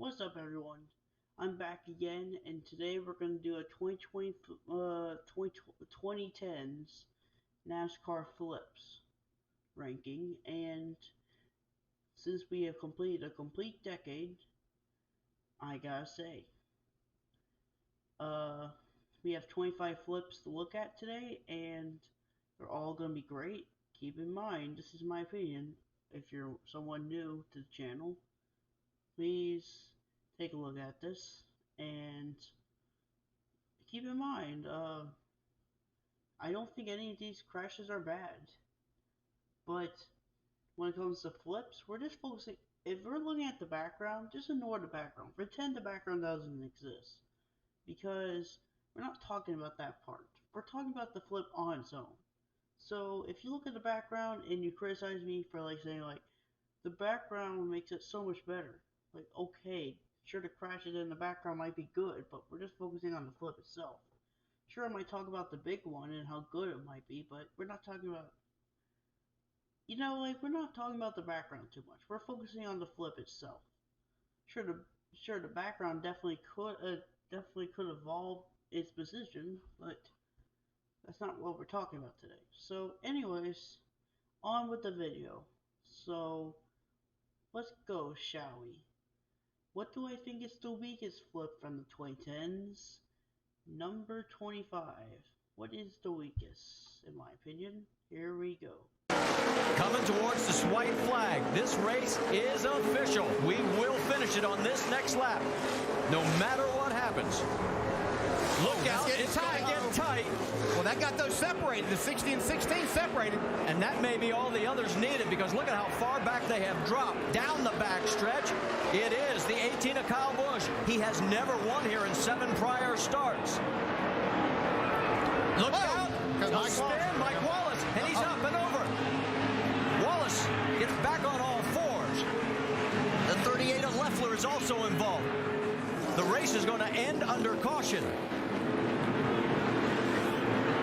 What's up, everyone? I'm back again, and today we're going to do a 2010s NASCAR flips ranking. And since we have completed a complete decade, I gotta say, we have 25 flips to look at today, and they're all going to be great. Keep in mind, this is my opinion. If you're someone new to the channel, please take a look at this, and keep in mind, I don't think any of these crashes are bad, but when it comes to flips, we're just focusing. If we're looking at the background, just ignore the background. Pretend the background doesn't exist, because we're not talking about that part. We're talking about the flip on its own. So if you look at the background and you criticize me for saying the background makes it so much better, okay, sure, the crashes in the background might be good, but we're just focusing on the flip itself. Sure, I might talk about the big one and how good it might be, but we're not talking about, we're not talking about the background too much. We're focusing on the flip itself. Sure, the background definitely could evolve its position, but that's not what we're talking about today. So, anyways, on with the video. So, let's go, shall we? What do I think is the weakest flip from the 2010s? Number 25. What is the weakest, in my opinion? Here we go. Coming towards the white flag. This race is official. We will finish it on this next lap, no matter what happens. Look out, it's going to get tight. Well, that got those separated, the 60 and 16 separated. And that may be all the others needed, because look at how far back they have dropped down the back stretch. It is the 18 of Kyle Busch. He has never won here in 7 prior starts. Look out. A spin, Mike Wallace, and he's up and over. Wallace gets back on all fours. The 38 of Leffler is also involved. The race is going to end under caution.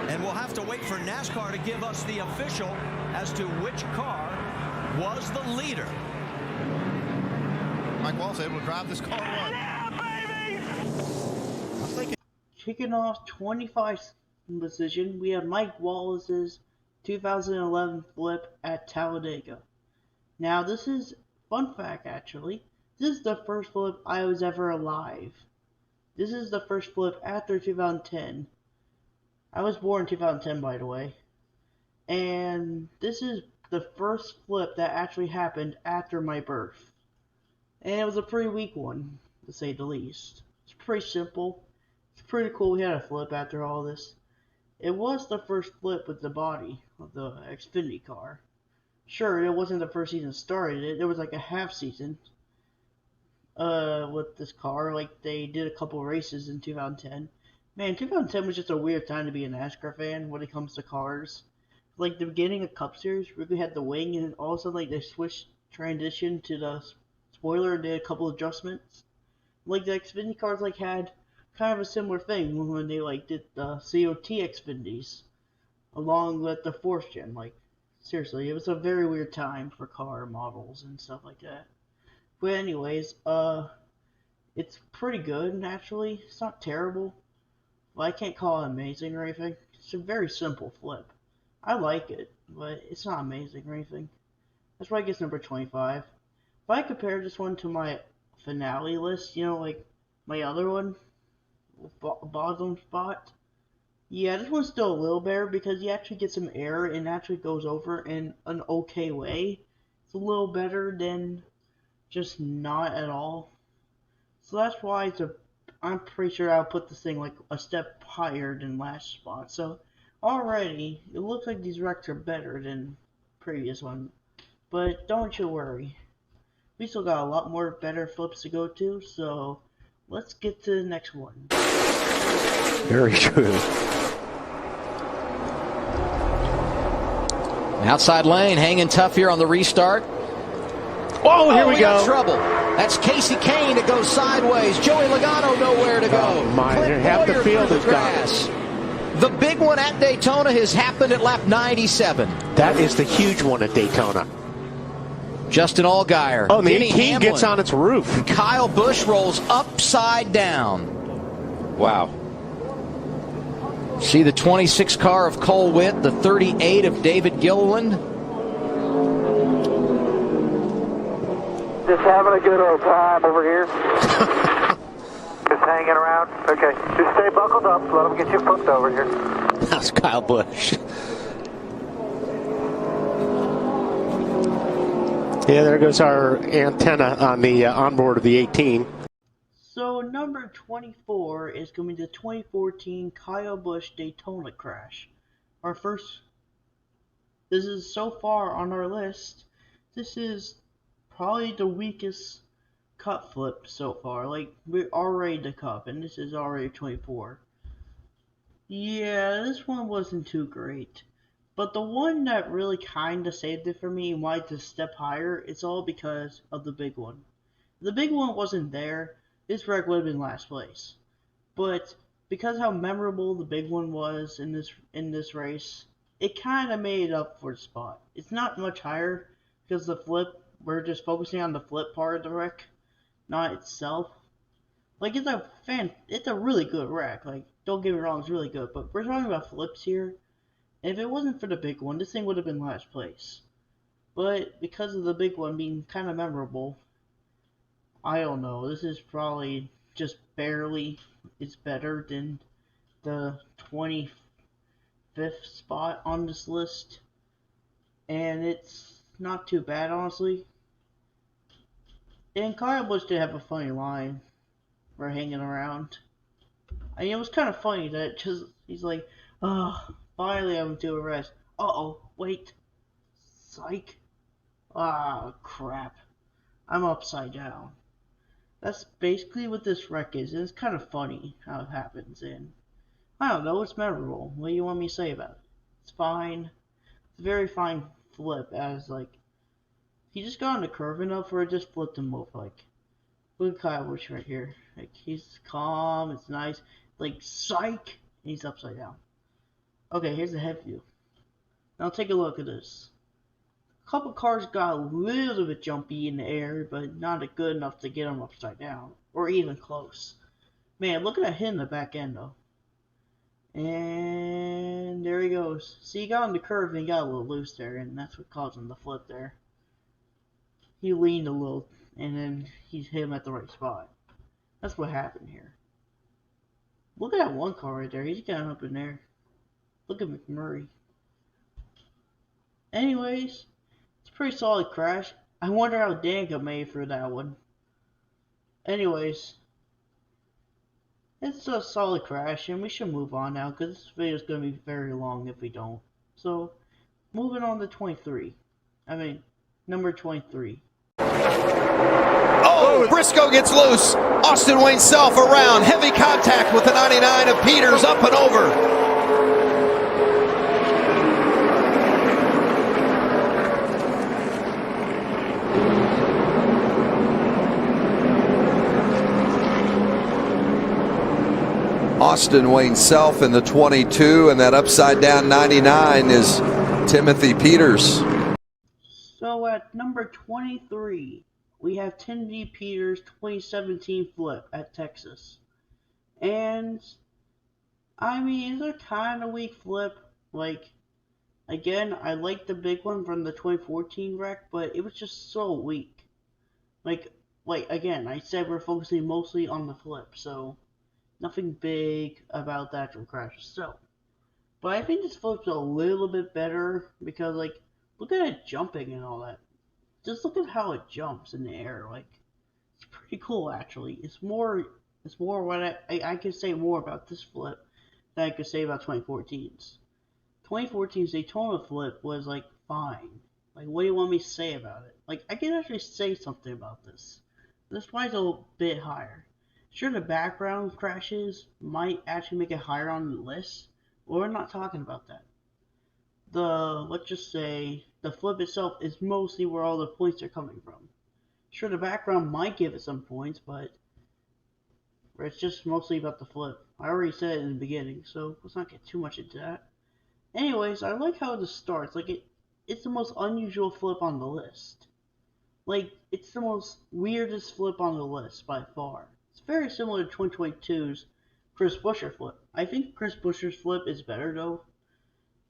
And we'll have to wait for NASCAR to give us the official as to which car was the leader. Mike Wallace able to drive this car one. Kicking off 25 position, we have Mike Wallace's 2011 flip at Talladega. Now, this is fun fact, actually. This is the first flip I was ever alive. This is the first flip after 2010. I was born in 2010, by the way. And this is the first flip that actually happened after my birth. And it was a pretty weak one, to say the least. It's pretty simple. It's pretty cool we had a flip after all this. It was the first flip with the body of the Xfinity car. Sure, it wasn't the first season started. There was a half season with this car. They did a couple races in 2010. Man, 2010 was just a weird time to be a NASCAR fan when it comes to cars. The beginning of Cup Series, we had the wing, and all of a sudden, they switched transition to the spoiler and did a couple adjustments. The Xfinity cars, had kind of a similar thing when they, did the COT Xfinities along with the 4th gen. Seriously, it was a very weird time for car models and stuff like that. But anyways, it's pretty good, actually. It's not terrible. I can't call it amazing or anything. It's a very simple flip. I like it, but it's not amazing or anything. That's why it gets number 25. If I compare this one to my finale list, my other one, bottom spot, yeah, this one's still a little better because you actually get some air and actually goes over in an okay way. It's a little better than just not at all. So that's why I'm pretty sure I'll put this thing a step higher than last spot. So already it looks like these wrecks are better than previous one, but don't you worry, we still got a lot more better flips to go to. So let's get to the next one. Very true. Outside lane, hanging tough here on the restart. Oh, here we go. Trouble. That's Casey Kane that goes sideways. Joey Logano nowhere to go. Oh, my. Half the field is gone. The big one at Daytona has happened at lap 97. That is the huge one at Daytona. Justin Allgaier. Oh, the Denny 18 Hamlin. gets on its roof. And Kyle Busch rolls upside down. Wow. See the 26 car of Cole Witt, the 38 of David Gilliland. Just having a good old time over here. Just hanging around. Okay. Just stay buckled up. Let them get you flipped over here. That's Kyle Busch. Yeah, there goes our antenna on the onboard of the 18. So number 24 is going to be the 2014 Kyle Busch Daytona crash. Our first. This is so far on our list. This is probably the weakest cut flip so far. Like, we're already the cup, and this is already 24. Yeah, this one wasn't too great. But the one that really kind of saved it for me and why it's a step higher, it's all because of the big one. If the big one wasn't there, this wreck would have been last place. But because how memorable the big one was in this race, it kind of made up for the spot. It's not much higher because the flip, we're just focusing on the flip part of the wreck, not itself. Like, it's a really good wreck. Like, don't get me wrong, it's really good. But we're talking about flips here. And if it wasn't for the big one, this thing would have been last place. But because of the big one being kind of memorable, I don't know. This is probably just barely. It's better than the 25th spot on this list. And it's not too bad, honestly. And Kyle Busch did have a funny line for hanging around. I mean, it was kind of funny that just he's like, oh, finally I'm to arrest. Uh-oh, wait. Psych. Ah, crap. I'm upside down. That's basically what this wreck is, and it's kind of funny how it happens, and I don't know, it's memorable. What do you want me to say about it? It's fine. It's a very fine flip, as, like, he just got on the curve enough where it just flipped them both, like, look at Kyle Busch right here. Like, he's calm, it's nice. Like, psych! And he's upside down. Okay, here's the head view. Now take a look at this. A couple cars got a little bit jumpy in the air, but not good enough to get them upside down, or even close. Man, look at that hit in the back end, though. And there he goes. See, he got on the curve and he got a little loose there, and that's what caused him to flip there. He leaned a little, and then he hit him at the right spot. That's what happened here. Look at that one car right there. He's got up in there. Look at McMurray. Anyways, it's a pretty solid crash. I wonder how Dan got made for that one. Anyways, it's a solid crash, and we should move on now, because this video is going to be very long if we don't. So, moving on to 23. Number 23. Oh, Briscoe gets loose. Austin Wayne Self around. Heavy contact with the 99 of Peters, up and over. Austin Wayne Self in the 22, and that upside down 99 is Timothy Peters. So at number 23, we have Timothy Peters' 2017 flip at Texas. And, I mean, it's a kind of weak flip. Like, again, I like the big one from the 2014 wreck, but it was just so weak. Like again, I said we're focusing mostly on the flip, so nothing big about the actual crash itself. But I think this flip's a little bit better because, like, look at it jumping and all that. Just look at how it jumps in the air. Like, it's pretty cool, actually. It's more what I could say more about this flip than I could say about 2014's. 2014's Daytona flip was, like, fine. Like, what do you want me to say about it? Like, I can actually say something about this. This why it's a little bit higher. Sure, the background crashes might actually make it higher on the list, but we're not talking about that. Let's just say, the flip itself is mostly where all the points are coming from. Sure, the background might give it some points, but it's just mostly about the flip. I already said it in the beginning, so let's not get too much into that. Anyways, I like how this starts. Like, it's the most unusual flip on the list. Like, it's the most weirdest flip on the list by far. It's very similar to 2022's Chris Buescher flip. I think Chris Buescher's flip is better though.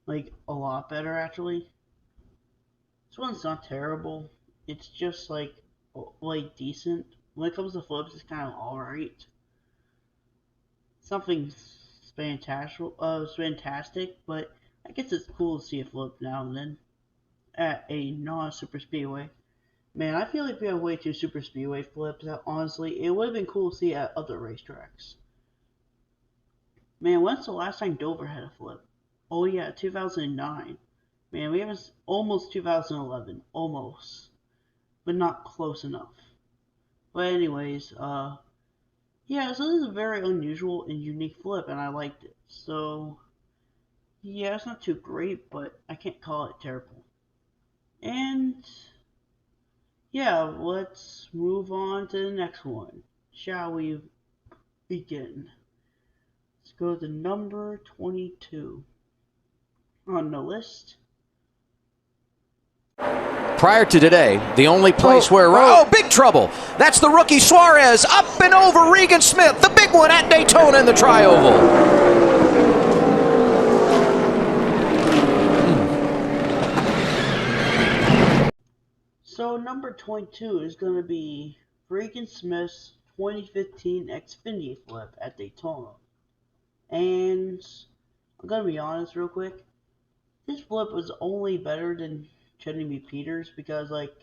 Like, a lot better actually. This one's not terrible. It's just like decent. When it comes to flips, it's kind of alright. Something fantastic, but I guess it's cool to see a flip now and then at a non-super speedway. Man, I feel like we have way too super speedway flips. Honestly, it would have been cool to see at other racetracks. Man, when's the last time Dover had a flip? Oh yeah, 2009. Man, we have almost 2011, almost, but not close enough. But anyways, yeah, so this is a very unusual and unique flip, and I liked it. So, yeah, it's not too great, but I can't call it terrible. And, yeah, let's move on to the next one. Shall we begin? Let's go to number 22 on the list. Prior to today, the only place big trouble. That's the rookie Suarez up and over Regan Smith, the big one at Daytona in the Tri-Oval. So number 22 is going to be Regan Smith's 2015 Xfinity flip at Daytona. And I'm going to be honest real quick. This flip was only better than Cheney Peters because, like,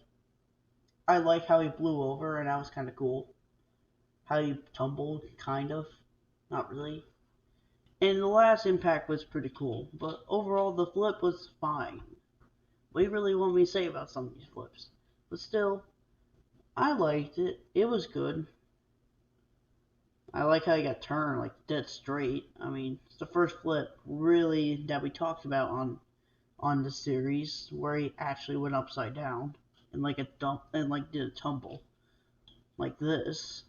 I like how he blew over, and that was kind of cool. How he tumbled, kind of. Not really. And the last impact was pretty cool. But overall, the flip was fine. What do you really want me to say about some of these flips? But still, I liked it. It was good. I like how he got turned, like, dead straight. I mean, it's the first flip, really, that we talked about on the series where he actually went upside down and like a dump and like did a tumble like this.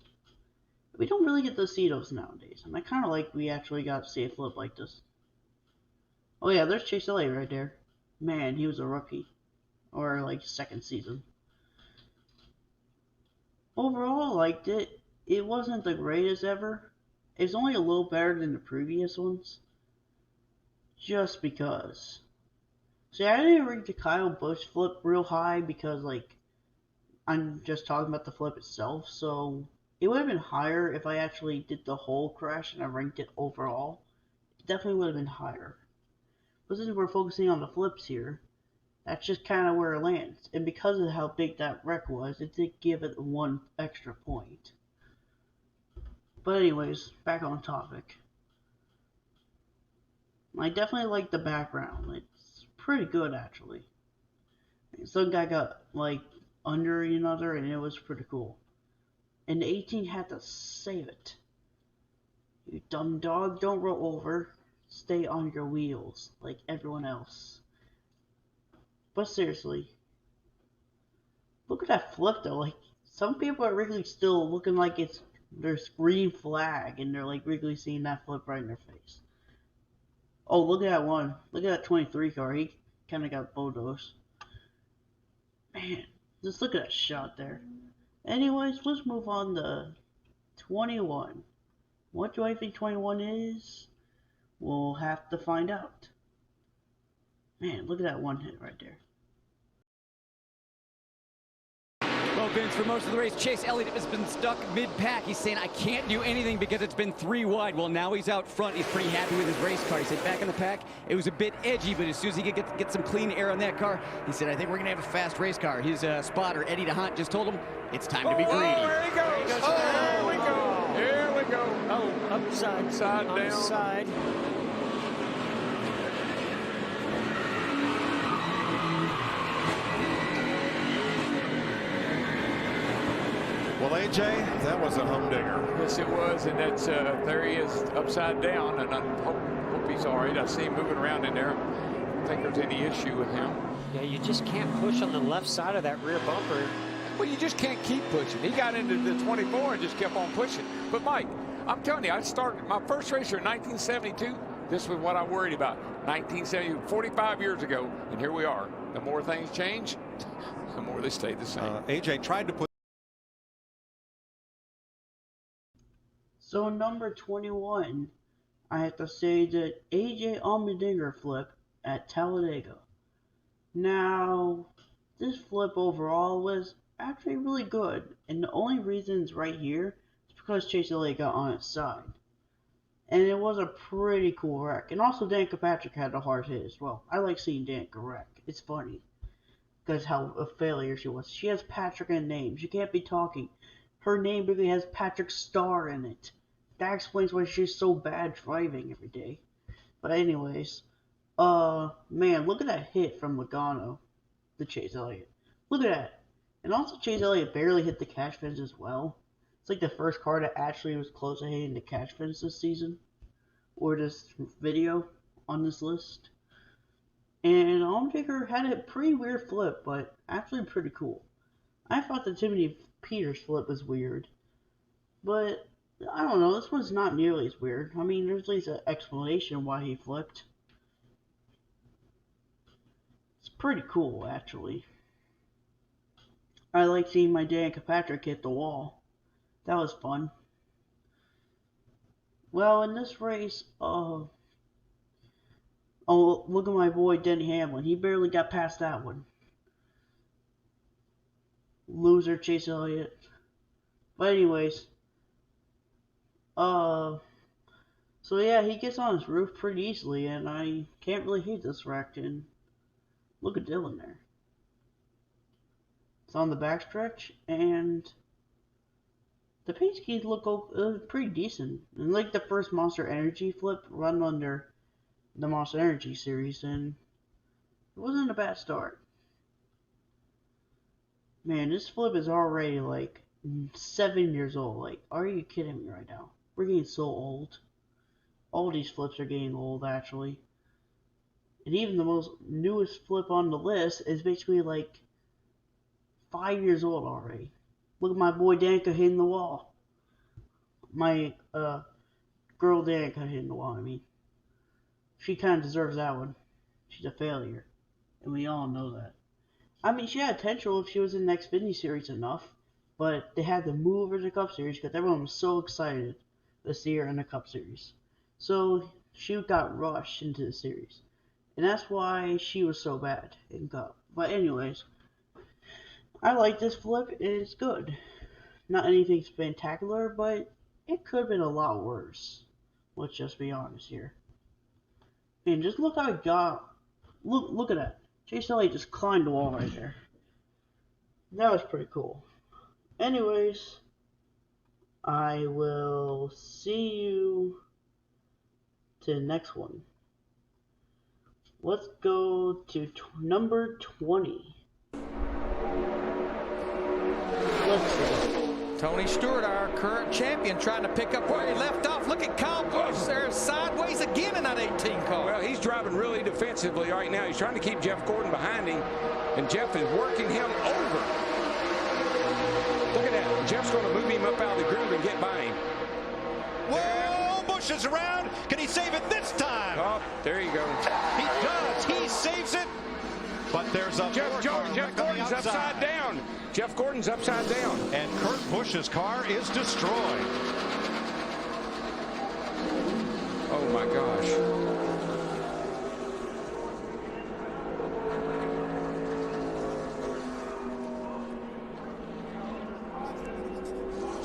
We don't really get to see those nowadays, and I kind of like we actually got to see a flip like this. Oh yeah, there's Chase Elliott right there. Man, he was a rookie, or like second season. Overall, I liked it. It wasn't the greatest ever. It's only a little better than the previous ones, just because. See, I didn't rate the Kyle Busch flip real high because, like, I'm just talking about the flip itself. So it would have been higher if I actually did the whole crash and I ranked it overall. It definitely would have been higher. But since we're focusing on the flips here, that's just kind of where it lands. And because of how big that wreck was, it did give it 1 extra point. But anyways, back on topic. I definitely like the background. It's pretty good, actually. Some guy got, like, under another, and it was pretty cool. And the 18 had to save it. You dumb dog, don't roll over. Stay on your wheels, like everyone else. But seriously, look at that flip, though. Like, some people are really still looking like it's their green flag, and they're, like, really seeing that flip right in their face. Oh, look at that one. Look at that 23 car. He kind of got bulldozed. Man, just look at that shot there. Anyways, let's move on to 21. What do I think 21 is? We'll have to find out. Man, look at that one hit right there. Well, Vince, for most of the race, Chase Elliott has been stuck mid-pack. He's saying, I can't do anything because it's been 3 wide. Well, now he's out front. He's pretty happy with his race car. He said back in the pack, it was a bit edgy, but as soon as he could get some clean air on that car, he said, I think we're going to have a fast race car. His spotter, Eddie DeHunt, just told him, it's time to be greedy. There he goes. There we go. Here we go. Oh, upside down. Upside. Well, AJ, that was a humdinger. Yes, it was, and that's there he is upside down, and I hope he's all right. I see him moving around in there. I don't think there's any issue with him. Yeah, you just can't push on the left side of that rear bumper. Well, you just can't keep pushing. He got into the 24 and just kept on pushing. But, Mike, I'm telling you, I started my first race here in 1972. This was what I worried about. 1970, 45 years ago, and here we are. The more things change, the more they stay the same. AJ tried to put. So number 21, I have to say the AJ Allmendinger flip at Talladega. Now, this flip overall was actually really good, and the only reason it's right here is because Chase Elliott got on its side. And it was a pretty cool wreck. And also Danica Patrick had a hard hit as well. I like seeing Danica wreck. It's funny. Because how a failure she was. She has Patrick in name. She can't be talking. Her name really has Patrick Star in it. That explains why she's so bad driving every day. But anyways, man, look at that hit from Logano, the Chase Elliott. Look at that. And also Chase Elliott barely hit the catch fence as well. It's like the first car that actually was close to hitting the catch fence this season. Or this video on this list. And Allmendinger had a pretty weird flip, but actually pretty cool. I thought the Timothy Peters flip was weird. But, I don't know, this one's not nearly as weird. I mean, there's at least an explanation why he flipped. It's pretty cool, actually. I like seeing my Danica Patrick hit the wall. That was fun. Well, in this race, oh, look at my boy Denny Hamlin. He barely got past that one. Loser Chase Elliott. But anyways, so yeah, he gets on his roof pretty easily, and I can't really hate this wreck. And look at Dylan there. It's on the backstretch, and the pace keys look pretty decent. And like the first Monster Energy flip run under the Monster Energy series, and it wasn't a bad start. Man, this flip is already like 7 years old. Like, are you kidding me right now? We're getting so old. All these flips are getting old, actually. And even the most newest flip on the list is basically like 5 years old already. Look at my boy Danica hitting the wall. My girl Danica hitting the wall, I mean. She kind of deserves that one. She's a failure. And we all know that. I mean, she had potential if she was in the Xfinity Series enough. But they had to move her to the Cup Series because everyone was so excited to see her in the Cup Series. So she got rushed into the series. And that's why she was so bad in Cup. But anyways, I like this flip. It's good. Not anything spectacular, but it could have been a lot worse. Let's just be honest here. And just look how it got. Look at that. Chase Elliott just climbed the wall right there. That was pretty cool. Anyways, I will see you to the next one. Let's go to number 20. Let's see. Tony Stewart, our current champion, trying to pick up where he left off. Look at Kyle Busch there, sideways again in that 18 car. Well, he's driving really defensively right now. He's trying to keep Jeff Gordon behind him, and Jeff is working him over. Look at that. Jeff's going to move him up out of the groove and get by him. Whoa, Busch is around. Can he save it this time? Oh, there you go. He does. He saves it. But there's a Jeff Gordon's upside down. Jeff Gordon's upside down. And Kurt Busch's car is destroyed. Oh, my gosh.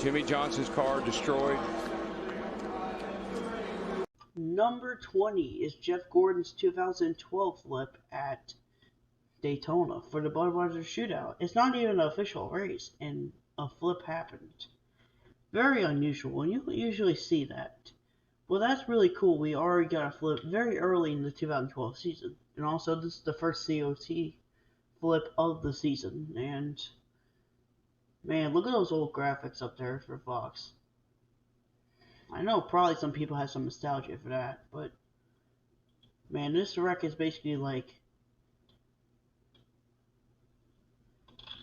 Jimmy Johnson's car destroyed. Number 20 is Jeff Gordon's 2012 flip at Daytona for the Budweiser Shootout. It's not even an official race, and a flip happened. Very unusual, and you don't usually see that. Well, that's really cool. We already got a flip very early in the 2012 season. And also, this is the first COT flip of the season. And, man, look at those old graphics up there for Fox. I know probably some people have some nostalgia for that, but, man, this wreck is basically like,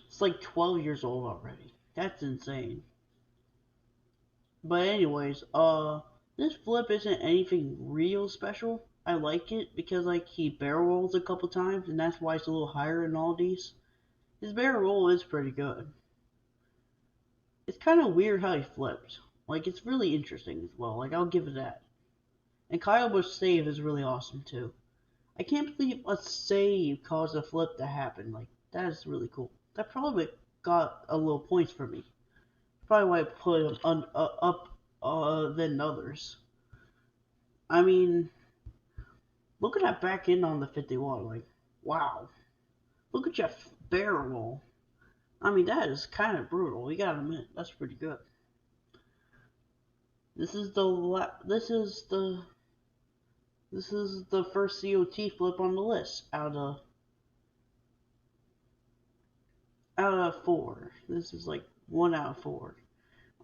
it's like 12 years old already. That's insane. But anyways, this flip isn't anything real special. I like it because like he barrel rolls a couple times, and that's why it's a little higher in all these. His barrel roll is pretty good. It's kind of weird how he flipped. Like, it's really interesting as well. Like, I'll give it that. And Kyle Busch's save is really awesome, too. I can't believe a save caused a flip to happen. Like, that is really cool. That probably got a little points for me. Probably why I put him up than others. I mean, look at that back end on the 51. Like, wow. Look at Jeff barrel roll. I mean, that is kind of brutal. You gotta admit, that's pretty good. This is the first COT flip on the list out of 4. This is like 1 out of 4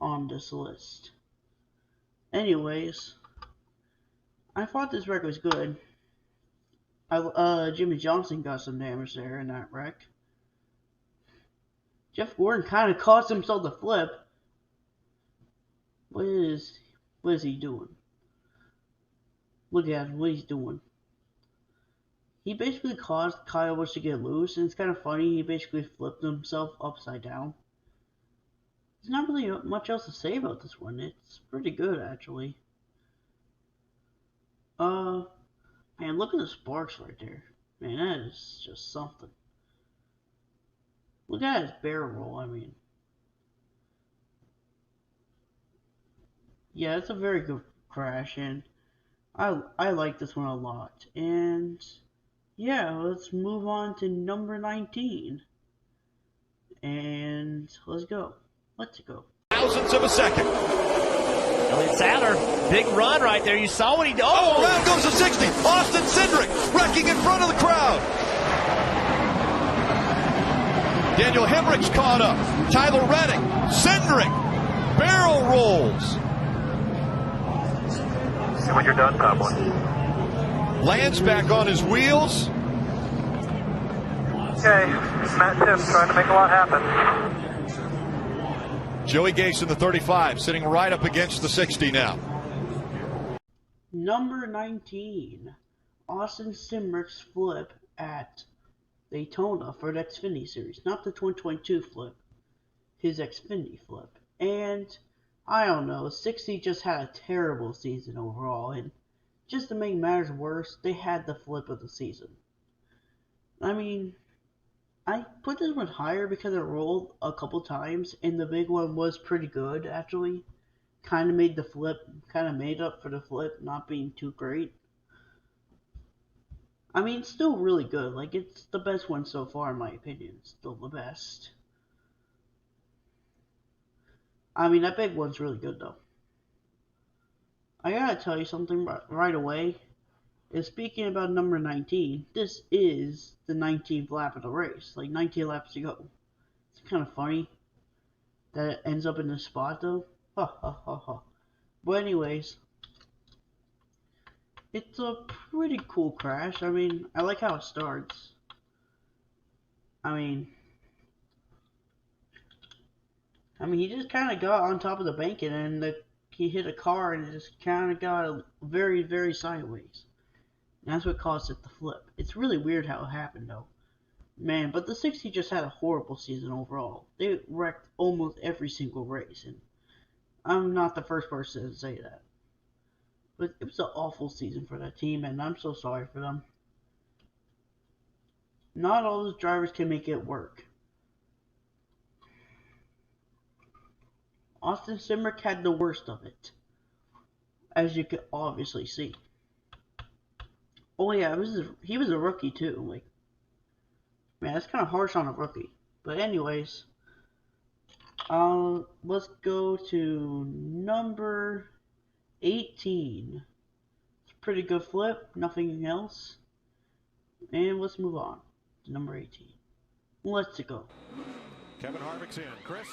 on this list. Anyways, I thought this wreck was good. Jimmy Johnson got some damage there in that wreck. Jeff Gordon kind of caused himself to flip. What is he doing? Look at him, what he's doing. He basically caused Kyle Busch to get loose, and it's kind of funny. He basically flipped himself upside down. There's not really much else to say about this one. It's pretty good, actually. Man, look at the sparks right there. Man, that is just something. Look at his barrel roll, I mean. Yeah, it's a very good crash, and I like this one a lot. And yeah, let's move on to number 19. And let's go. Let's go. Thousandths of a second. Elliott Sadler, big run right there. You saw what he did. Oh, around goes the 60. Austin Cindric wrecking in front of the crowd. Daniel Hemrick's caught up. Tyler Reddick, Cindric, barrel rolls. When you're done, Tomlin. Lands back on his wheels. Okay, Matt Tiff trying to make a lot happen. Joey Gase in the 35, sitting right up against the 60 now. Number 19, Austin Cindric's flip at Daytona for the Xfinity Series. Not the 2022 flip, his Xfinity flip. And I don't know, 60 just had a terrible season overall, and just to make matters worse, they had the flip of the season. I mean, I put this one higher because it rolled a couple times, and the big one was pretty good, actually. Kind of made up for the flip not being too great. I mean, it's still really good. Like, it's the best one so far, in my opinion. It's still the best. I mean, that big one's really good, though. I gotta tell you something right away. And speaking about number 19, this is the 19th lap of the race. Like, 19 laps to go. It's kind of funny that it ends up in this spot, though. Ha ha ha ha. But anyways, it's a pretty cool crash. I mean, I like how it starts. I mean, he just kind of got on top of the bank, and then he hit a car, and it just kind of got very, very sideways. And that's what caused it to flip. It's really weird how it happened, though. Man, but the 60 just had a horrible season overall. They wrecked almost every single race, and I'm not the first person to say that. But it was an awful season for that team, and I'm so sorry for them. Not all those drivers can make it work. Austin Cindric had the worst of it, as you can obviously see. Oh yeah, he was a rookie too. Like, man, that's kind of harsh on a rookie. But anyways, let's go to number 18. It's a pretty good flip, nothing else. And let's move on to number 18. Let's go. Kevin Harvick's in. Chris?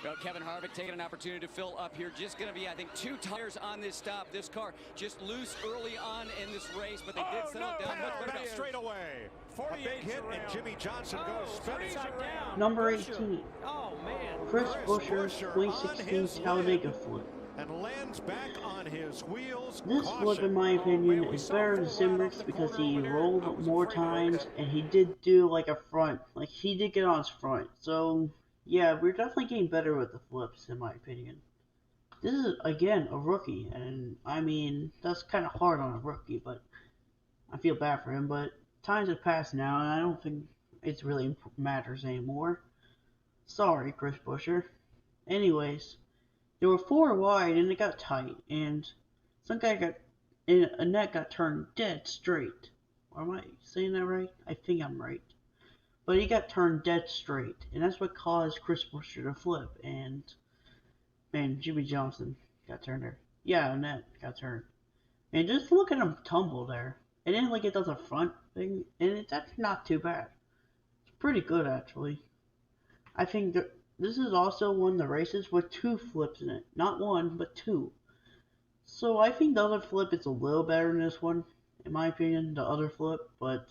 Well, Kevin Harvick taking an opportunity to fill up here. Just going to be, I think, 2 tires on this stop. This car just loose early on in this race, but they did settle down much better. Straight away. A big hit, and Jimmy Johnson goes spinning. Number 18. Oh, man. Chris Buescher 2016 Talladega flip. and lands back on his wheels. This flip, in my opinion, is better than Simrick's because he rolled more times and he did do like a front, like he did get on his front. So yeah, we're definitely getting better with the flips, in my opinion. This is again a rookie, and I mean that's kind of hard on a rookie, but I feel bad for him. But times have passed now, and I don't think it really matters anymore. Sorry, Chris Buescher. Anyways, there were four wide, and it got tight, and some guy got a net got turned dead straight. Am I saying that right? I think I'm right. But he got turned dead straight, and that's what caused Chris Buescher to flip. And man, Jimmy Johnson got turned there. Yeah, net got turned. And just look at him tumble there. And then like it does a front thing, and that's not too bad. It's pretty good actually. I think that this is also one of the races with two flips in it. Not one, but two. So I think the other flip is a little better than this one, in my opinion, the other flip, but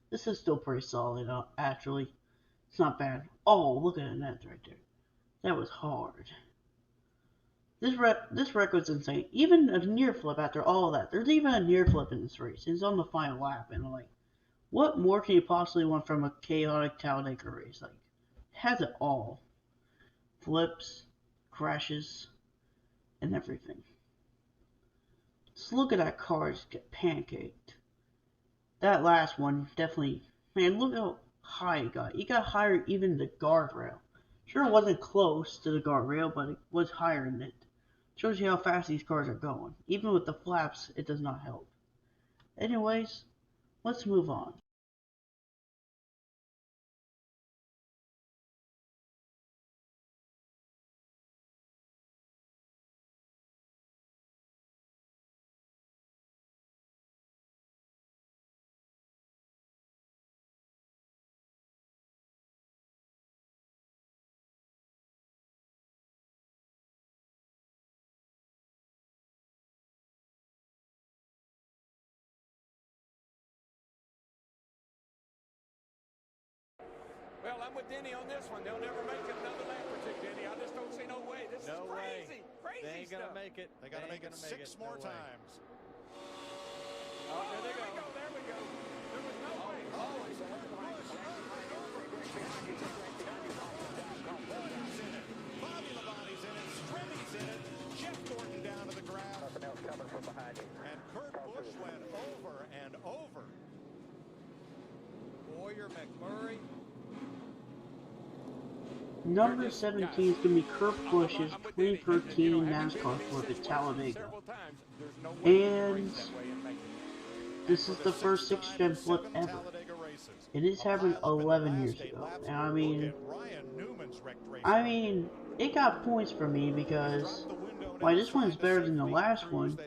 this is still pretty solid, actually. It's not bad. Oh, look at the net right there. That was hard. This record's insane. Even a near flip after all that. There's even a near flip in this race. It's on the final lap, and I'm like, what more can you possibly want from a chaotic Talladega race? Like, it has it all. Flips, crashes, and everything. Just look at that car just get pancaked. That last one definitely, man, look how high it got. It got higher even than the guardrail. Sure, it wasn't close to the guardrail, but it was higher than it. Shows you how fast these cars are going. Even with the flaps, it does not help. Anyways, let's move on. Well, I'm with Denny on this one. They'll never make it another lap or two, Denny. I just don't see no way. This is crazy. Crazy They ain't stuff. gonna make it. They got to make it six more times. Oh, there we go. There we go. There was no way. Bobby Labonte's in it. Strimmi's in it. Jeff Gordon down to the ground. Nothing else coming from behind you. And Kurt Busch went over and over. Boyer, McMurray. Number 17 is going to be Kurt Busch's 2013 NASCAR flip at Talladega. And this is the first 6th gen flip ever. And this happened 11 years ago. And I mean, it got points for me because why this one is better than the last one.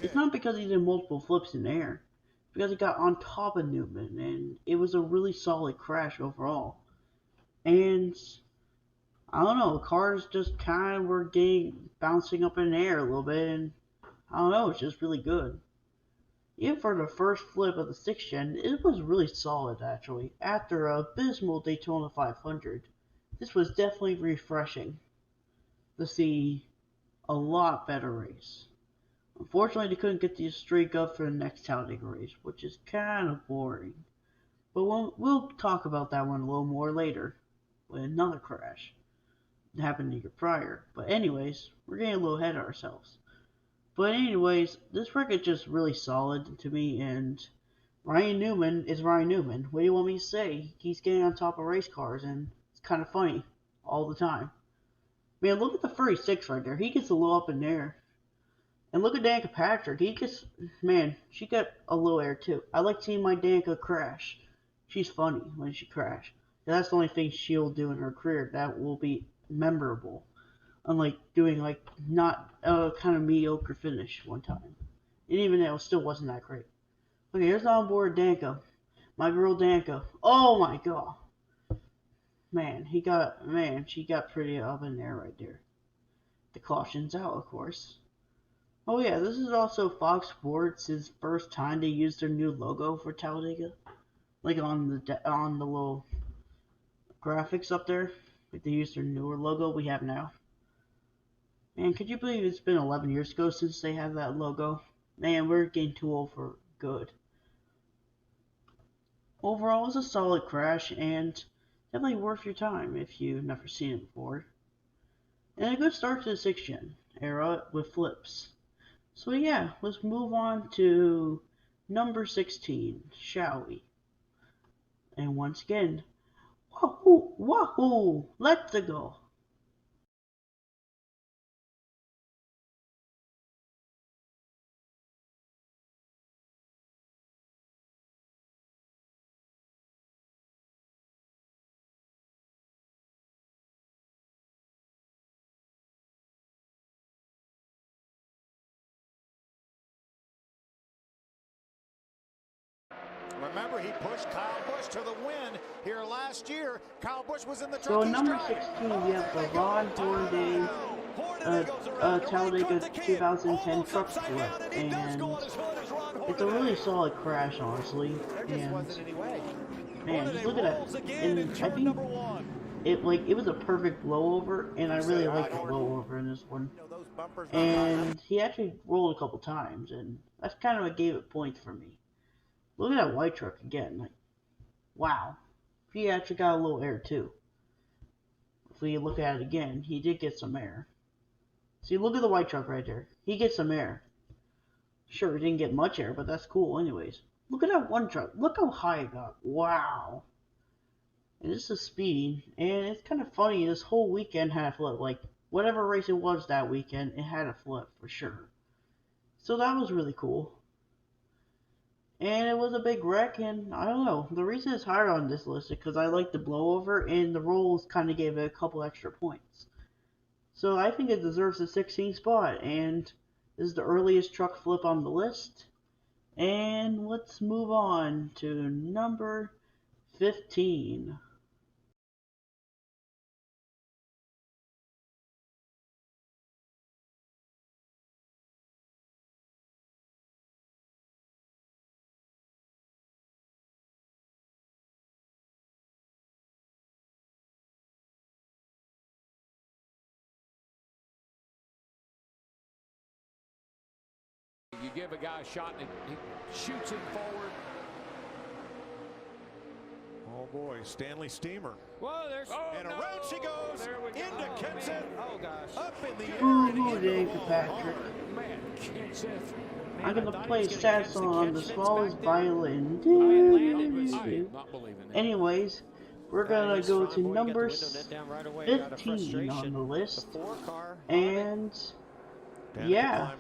It's not because he did multiple flips in the air. Because he got on top of Newman, and it was a really solid crash overall. And I don't know, cars just kind of were bouncing up in the air a little bit, and I don't know, it's just really good. Even for the first flip of the 6th gen, it was really solid actually. After a abysmal Daytona 500, this was definitely refreshing to see a lot better race. Unfortunately, they couldn't get the streak up for the next Talladega race, which is kind of boring. But we'll talk about that one a little more later, with another crash that happened the year prior. But anyways, we're getting a little ahead of ourselves. But anyways, this record just really solid to me, and Ryan Newman is Ryan Newman. What do you want me to say? He's getting on top of race cars, and it's kind of funny all the time. Man, look at the 36 right there. He gets a little up in there. And look at Danica Patrick. He gets, man, she got a little air too. I like seeing my Danica crash. She's funny when she crashes. That's the only thing she'll do in her career that will be memorable. Unlike doing like not a kind of mediocre finish one time. And even though it still wasn't that great. Okay, here's on board Danica. My girl Danica. Oh my god. Man, she got pretty up in there right there. The caution's out, of course. Oh yeah, this is also Fox Sports' first time they used their new logo for Talladega. Like on the little graphics up there. Like they used their newer logo we have now. Man, could you believe it's been 11 years ago since they had that logo? Man, we're getting too old for good. Overall, it was a solid crash and definitely worth your time if you've never seen it before. And a good start to the 6th gen era with flips. So yeah, let's move on to number 16, shall we? And once again, wahoo, wahoo, let's go. Remember, he pushed Kyle Busch to the win here last year. Kyle Busch was in the So truck. number 16, we have the Ron Hornaday Talladega 2010 truck flip, and it's a really solid crash, honestly. And man, just look at that. And I think it was a perfect blowover, and I really like the blowover in this one. And he actually rolled a couple times, and that's kind of what gave it points for me. Look at that white truck again. Like, wow. He actually got a little air too. If we look at it again, he did get some air. See, look at the white truck right there. He gets some air. Sure, he didn't get much air, but that's cool anyways. Look at that one truck. Look how high it got. Wow. And this is speed. And it's kind of funny. This whole weekend had a flip. Like, whatever race it was that weekend, it had a flip for sure. So that was really cool. And it was a big wreck, and I don't know. The reason it's higher on this list is because I like the blowover, and the rolls kind of gave it a couple extra points. So I think it deserves a 16th spot, and this is the earliest truck flip on the list. And let's move on to number 15. You give a guy a shot and he shoots him forward. Oh boy, Stanley Steamer. Whoa, there's And around she goes into Kenseth. Oh gosh. Up in the air. Ooh, David Patrick. Man, Kenseth. I'm gonna play sad song on the smallest violin. Not believing that. Anyways, we're gonna go to number 15 on the list. And yeah,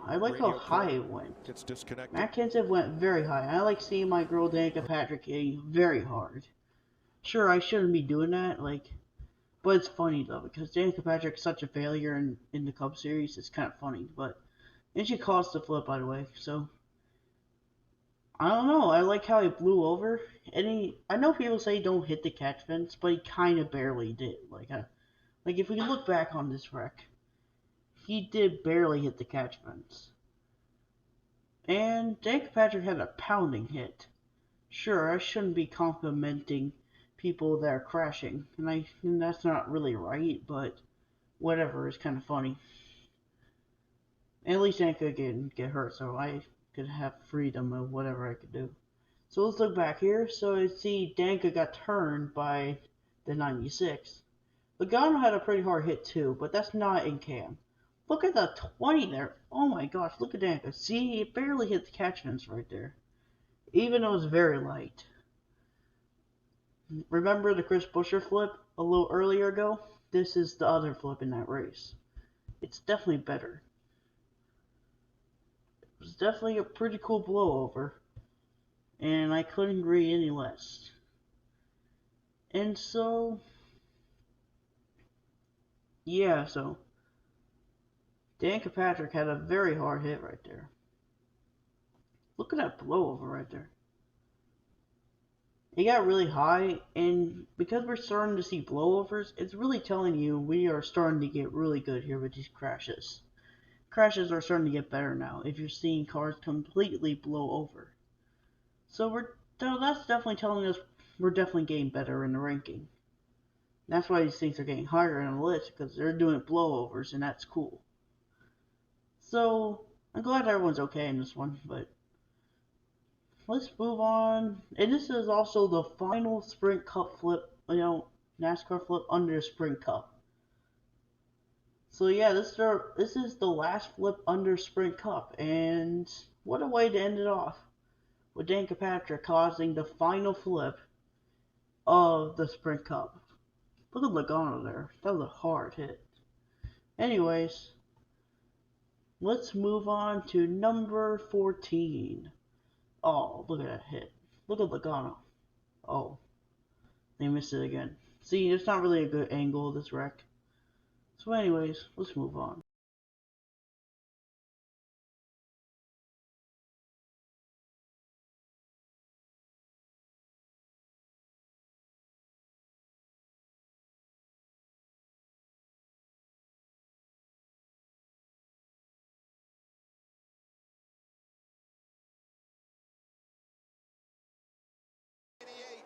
I like how high it went. Gets disconnected. Matt Kenseth went very high. I like seeing my girl Danica Patrick hitting very hard. Sure, I shouldn't be doing that, but it's funny though, because Danica Patrick's such a failure in the Cup Series. It's kind of funny, and she caused the flip, by the way. So I don't know. I like how he blew over. And I know people say don't hit the catch fence, but he kind of barely did. Like if we look back on this wreck, he did barely hit the catch fence. And Danica Patrick had a pounding hit. Sure, I shouldn't be complimenting people that are crashing, and that's not really right, but whatever, it's kind of funny. And at least Danica didn't get hurt, so I could have freedom of whatever I could do. So let's look back here. So I see Danica got turned by the 96. Logano had a pretty hard hit too, but that's not in cam. Look at the 20 there. Oh my gosh, look at Danica. See, he barely hit the catch fence right there. Even though it was very light. Remember the Chris Buescher flip a little earlier ago? This is the other flip in that race. It's definitely better. It was definitely a pretty cool blowover. And I couldn't agree any less. And so, yeah, so Danica Patrick had a very hard hit right there. Look at that blowover right there. It got really high, and because we're starting to see blowovers, it's really telling you we are starting to get really good here with these crashes. Crashes are starting to get better now if you're seeing cars completely blow over. So that's definitely telling us we're definitely getting better in the ranking. That's why these things are getting higher on the list, because they're doing blowovers, and that's cool. So, I'm glad everyone's okay in this one, but let's move on. And this is also the final Sprint Cup flip, NASCAR flip under the Sprint Cup. So yeah, this is the last flip under Sprint Cup, and what a way to end it off, with Dan Kirkpatrick causing the final flip of the Sprint Cup. Look at Logano there. That was a hard hit. Anyways, let's move on to number 14. Oh, look at that hit. Look at Logano. Oh, they missed it again. See, it's not really a good angle of this wreck. So anyways, let's move on.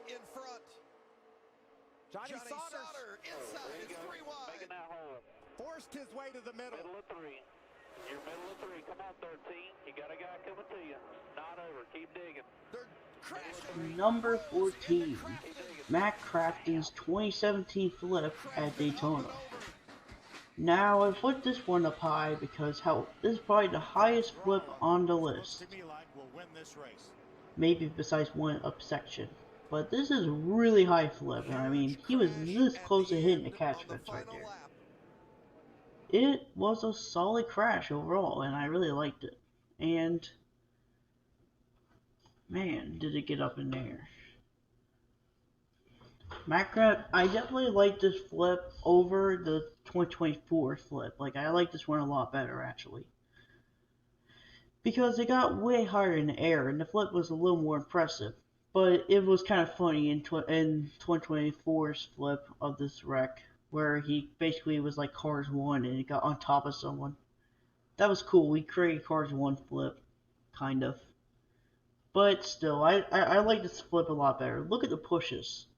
In front. Johnny Sauter inside. It's 3 wide. Making that hole. Forced his way to the middle. Middle of 3. You're middle of 3. Come on, 13. You got a guy coming to you. Not over. Keep digging. They're crashing. Number 14. Matt Crafton's 2017 flip at Daytona. Now, I put this one up high because this is probably the highest flip on the list. Maybe besides one up section. But this is a really high flip. I mean, he was this close to hitting the catch fence right there. It was a solid crash overall, and I really liked it. And, man, did it get up in there. I definitely like this flip over the 2024 flip. Like, I like this one a lot better, actually. Because it got way higher in the air, and the flip was a little more impressive. But it was kind of funny in 2024's flip of this wreck, where he basically was like Cars 1 and he got on top of someone. That was cool. We created Cars 1 flip, kind of. But still, I like this flip a lot better. Look at the pushes.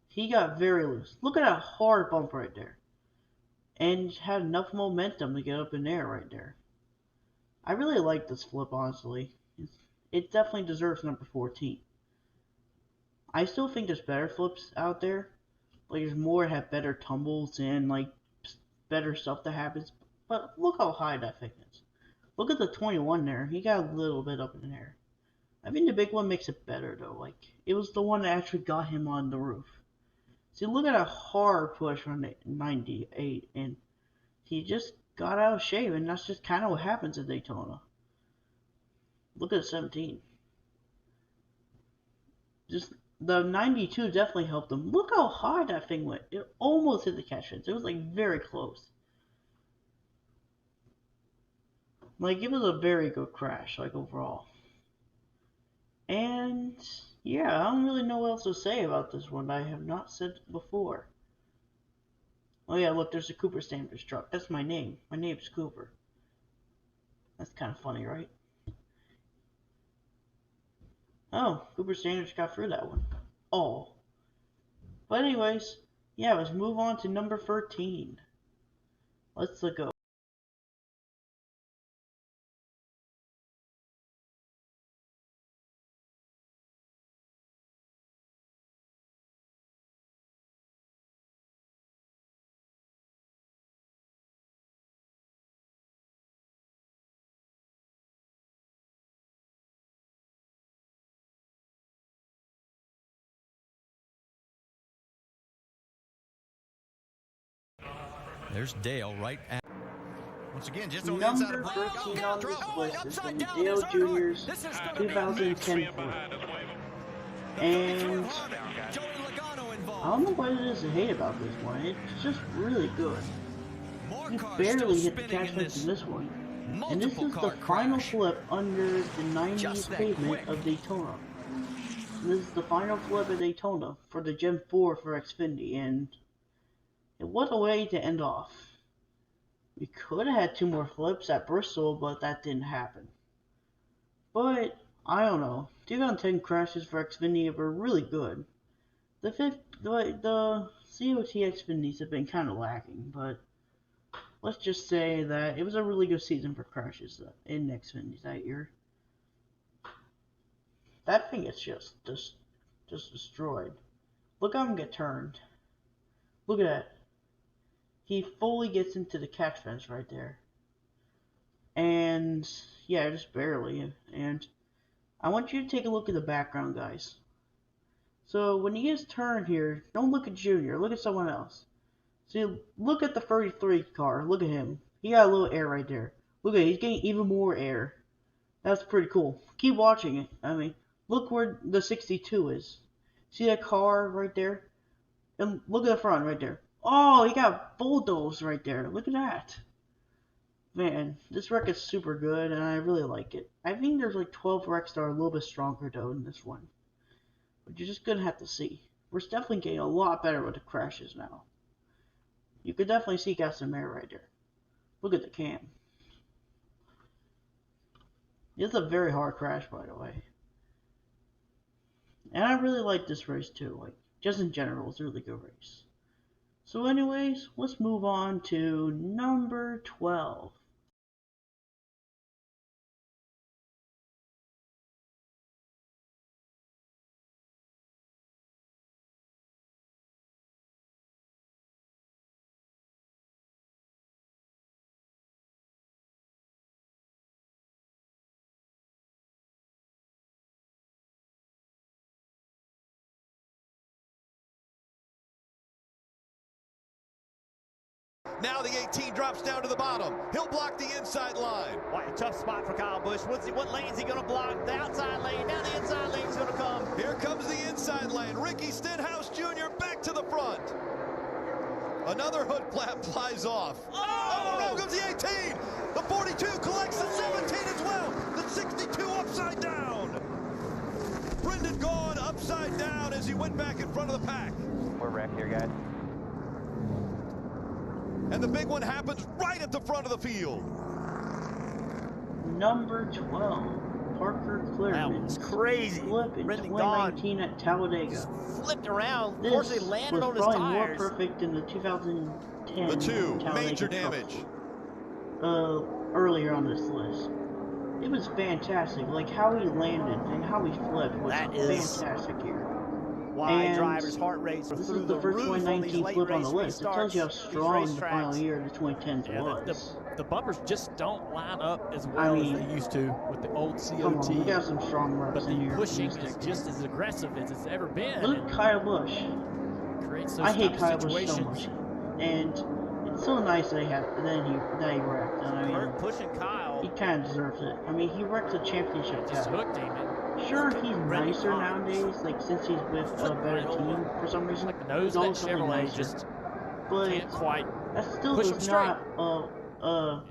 He got very loose. Look at that hard bump right there. And had enough momentum to get up in there right there. I really like this flip, honestly. It definitely deserves number 14. I still think there's better flips out there. Like, there's more that have better tumbles and, like, better stuff that happens. But look how high that thing is. Look at the 21 there. He got a little bit up in the air. I think the big one makes it better, though. Like, it was the one that actually got him on the roof. See, look at a hard push on 98, and he just got out of shape, and that's just kind of what happens at Daytona. Look at 17. Just... the 92 definitely helped him. Look how high that thing went. It almost hit the catch fence. It was like very close. Like, it was a very good crash, like, overall. And yeah, I don't really know what else to say about this one. I have not said before. Oh yeah, look, there's a Cooper Standards truck. That's my name. My name's Cooper. That's kind of funny, right? Oh, Cooper Standards got through that one. Oh. But anyways, yeah, let's move on to number 13. Let's go. There's Dale right at. Once again, just on number 13 on this list is from Dale Jr.'s 2010 flip. And I don't know what it is to hate about this one. It's just really good. You barely hit the catch fence in this one. And this is the final flip under the 90s pavement of Daytona. This is the final flip of Daytona for the Gen 4 for Xfinity, and what a way to end off. We could have had 2 more flips at Bristol, but that didn't happen. But, I don't know. 2010 crashes for Xfinity were really good. The COT Xfinities have been kind of lacking, but let's just say that it was a really good season for crashes in Xfinities that year. That thing is just destroyed. Look how him get turned. Look at that. He fully gets into the catch fence right there. And yeah, just barely. And I want you to take a look at the background, guys. So when he gets turned here, don't look at Junior. Look at someone else. See, look at the 33 car. Look at him. He got a little air right there. Look at it. He's getting even more air. That's pretty cool. Keep watching it. I mean, look where the 62 is. See that car right there? And look at the front right there. Oh, he got bulldozed right there. Look at that. Man, this wreck is super good, and I really like it. I think there's like 12 wrecks that are a little bit stronger, though, than this one. But you're just going to have to see. We're definitely getting a lot better with the crashes now. You could definitely see got some air right there. Look at the cam. It's a very hard crash, by the way. And I really like this race, too. Like, just in general, it's a really good race. So anyways, let's move on to number 12. Now the 18 drops down to the bottom. He'll block the inside line. What a tough spot for Kyle Busch. What lane is he going to block? The outside lane. Down the inside lane is going to come. Here comes the inside lane. Ricky Stenhouse Jr. back to the front. Another hood flap flies off. Oh, around goes the 18. The 42 collects the 17 as well. The 62 upside down. Brendan Gaughan upside down as he went back in front of the pack. We're wrecked here, guys. And the big one happens right at the front of the field. Number 12, Parker Clearman. That was crazy. Flip in Brendan 2019 at Talladega. Flipped around. This Fortunately landed was on his probably tires. more perfect than the 2010 The two, Talladega major Cup, damage. earlier on this list. It was fantastic. Like how he landed and how he flipped was fantastic here. Wide drivers' heart rates are This through is the first roof on these 2019 late flip on the race list. It tells you how restarts, strong these the final racetracks. year of the 2010s was. The bumpers just don't line up as well as they used to with the old COT. Come on, we got some strong reps but in the here. pushing is just as aggressive as it's ever been. Look at Kyle Busch. Creates those I hate type Kyle of Busch so situations. much, and it's so nice that he wrecked. And I mean, pushing Kyle. he kind of deserves it. I mean, he wrecked the championship Just guy. hooked him. Sure, he's nicer nowadays, like since he's with a better team for some reason. Like the nose He's of that also Chevrolet nicer. just But can't quite that still push him does straight. not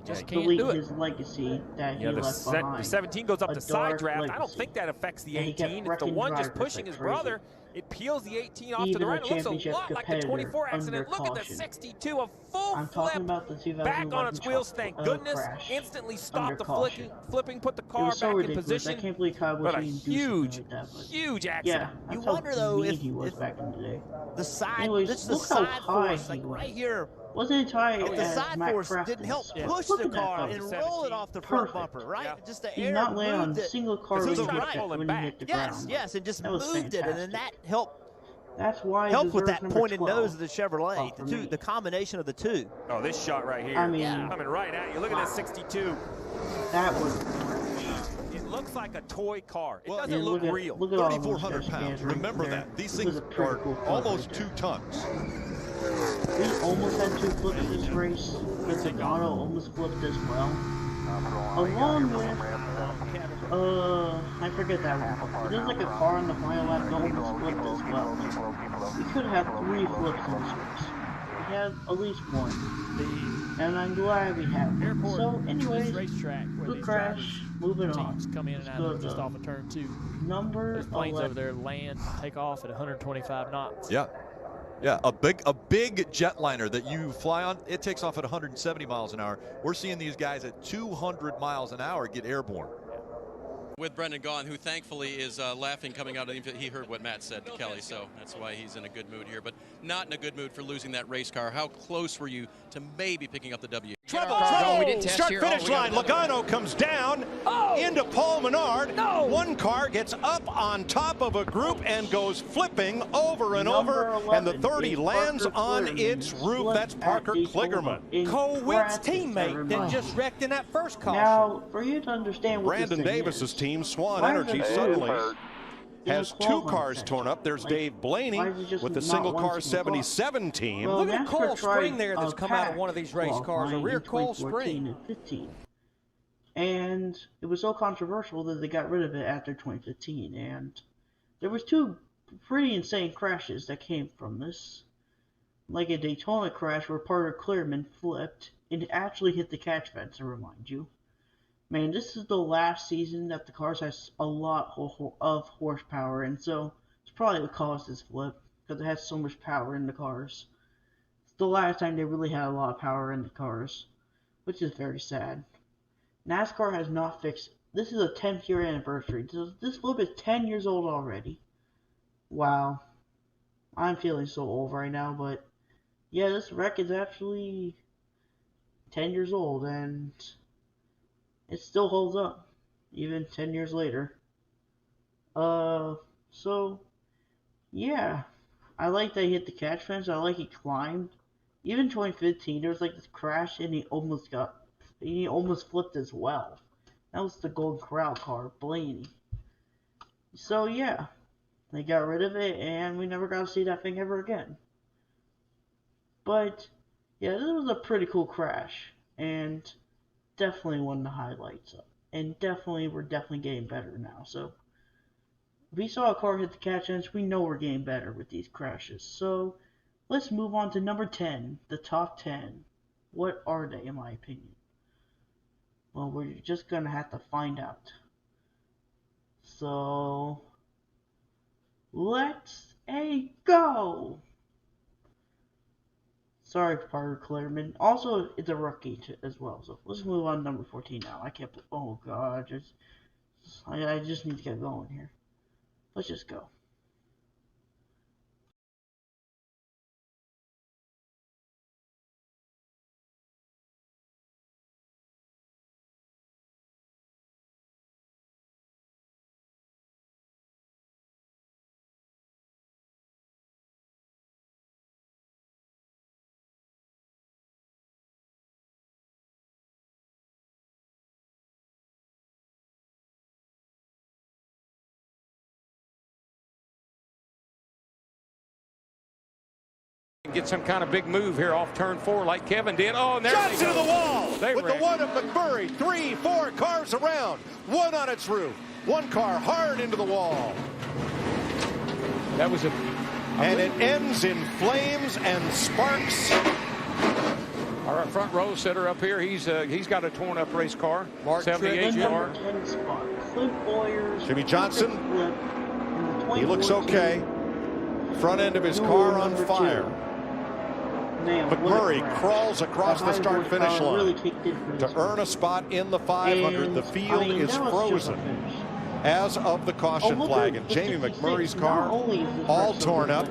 Just can't delete do it. his legacy that he Yeah, left behind. the 17 goes up A to side dark draft. I don't legacy. think that affects the And he kept 18. It's the wrecking one just drivers pushing like his crazy. brother. It peels the 18 off to Even the a right. It looks a championship lot like the competitor 24 accident. under Look at the caution. 62, a full I'm flip. talking about the 2011 Back on its wheels, thank goodness. crash Instantly under stopped the caution. flipping, put the It car was so back in ridiculous. position. I can't believe Kyle Busch But a didn't do huge, something like that. But huge yeah, accident. that's You how wonder, though, mean if- he was if- back in the day. The side, Anyways, this is the look how side high force, he like went. right here. Wasn't it high If the as side Matt force Crafton's? didn't help Yeah. push Look the at that car though. and roll it off the front Perfect. bumper, right? Yeah. Just the He did air not land on moved a it. single car Because when he's he trying to hit pull him when back. he hit the Yes, ground. yes, and just That was moved it, and then that fantastic. helped why he with deserves that number pointed 12. nose of the Chevrolet. for The two, me. the combination of the two. Oh, this shot right here. I mean, coming right at you. Look at this 62. that was. It looks like a toy car. It Well, doesn't And look look at, real. Look at all those 3,400 scans pounds. right Remember there. that. These It was things a pretty are cool flip almost right 2 tons. We almost had 2 flips this race, but Zagato almost flipped as well. Along with, I forget that one. There's like a car on the final lap that almost flipped as well. We could have 3 flips in this race. We had at least 1. And I'm glad we have one. airport, So, anyways, this racetrack where good these crash, moving on. teams come in and Let's out go of just to off of turn 2. Number Those planes 11. over there land, take off at 125 knots. Yeah. Yeah, a big jetliner that you fly on, it takes off at 170 miles an hour. We're seeing these guys at 200 miles an hour get airborne. with Brendan Gaughan, who thankfully is laughing coming out of the, he heard what Matt said to Kelly, so that's why he's in a good mood here, but not in a good mood for losing that race car. How close were you to maybe picking up the W? Trouble! Start-finish line. Logano comes down into Paul Menard. One car gets up on top of a group and goes flipping over and over, and the 30 lands on its roof. That's Parker Kligerman. Cole Witt's teammate that just wrecked in that first caution. Now, for you to understand what Brandon Davis's team, Swan Energy, suddenly has 2 cars torn up. There's Dave Blaney with the single car 77 team. Look at the coil spring there that's come out of one of these race cars, a rear coil spring. And 15. And it was so controversial that they got rid of it after 2015. And there was 2 pretty insane crashes that came from this. Like a Daytona crash where Parker Kligerman flipped and actually hit the catch fence, to remind you. Man, this is the last season that the cars has a lot of horsepower, and so it's probably what caused this flip, because it has so much power in the cars. It's the last time they really had a lot of power in the cars, which is very sad. NASCAR has not fixed. This is a 10th year anniversary. This flip is 10 years old already. Wow. I'm feeling so old right now, but yeah, this wreck is actually 10 years old, and it still holds up, even 10 years later. So, yeah. I like that he hit the catch fence. I like he climbed. Even 2015, there was like this crash, and he almost flipped as well. That was the Golden Corral car, Blaney. So, yeah. They got rid of it, and we never got to see that thing ever again. But, yeah, this was a pretty cool crash, and definitely one of the highlights. And we're definitely getting better now. So, if we saw a car hit the catch fence, we know we're getting better with these crashes. So, let's move on to number 10, the top 10. What are they, in my opinion? Well, we're just going to have to find out. So, let's go! Sorry, Parker Kligerman. Also, it's a rookie as well. So let's move on to number 14 now. I can't. Oh God, I just need to get going here. Let's just go. Get some kind of big move here off turn 4 like Kevin did. Oh, and there Johnson to the wall with ran. the one of McMurray. 3, 4 cars around. One on its roof. One car hard into the wall. That was and it ends in flames and sparks. Our front row setter up here, he's got a torn up race car. Mark 78 yard. Jimmy Johnson. He looks okay. Front end of his car on fire. McMurray crawls across the start-finish line to earn a spot in the 500. The field is frozen as of the caution flag, and Jamie McMurray's car all torn up.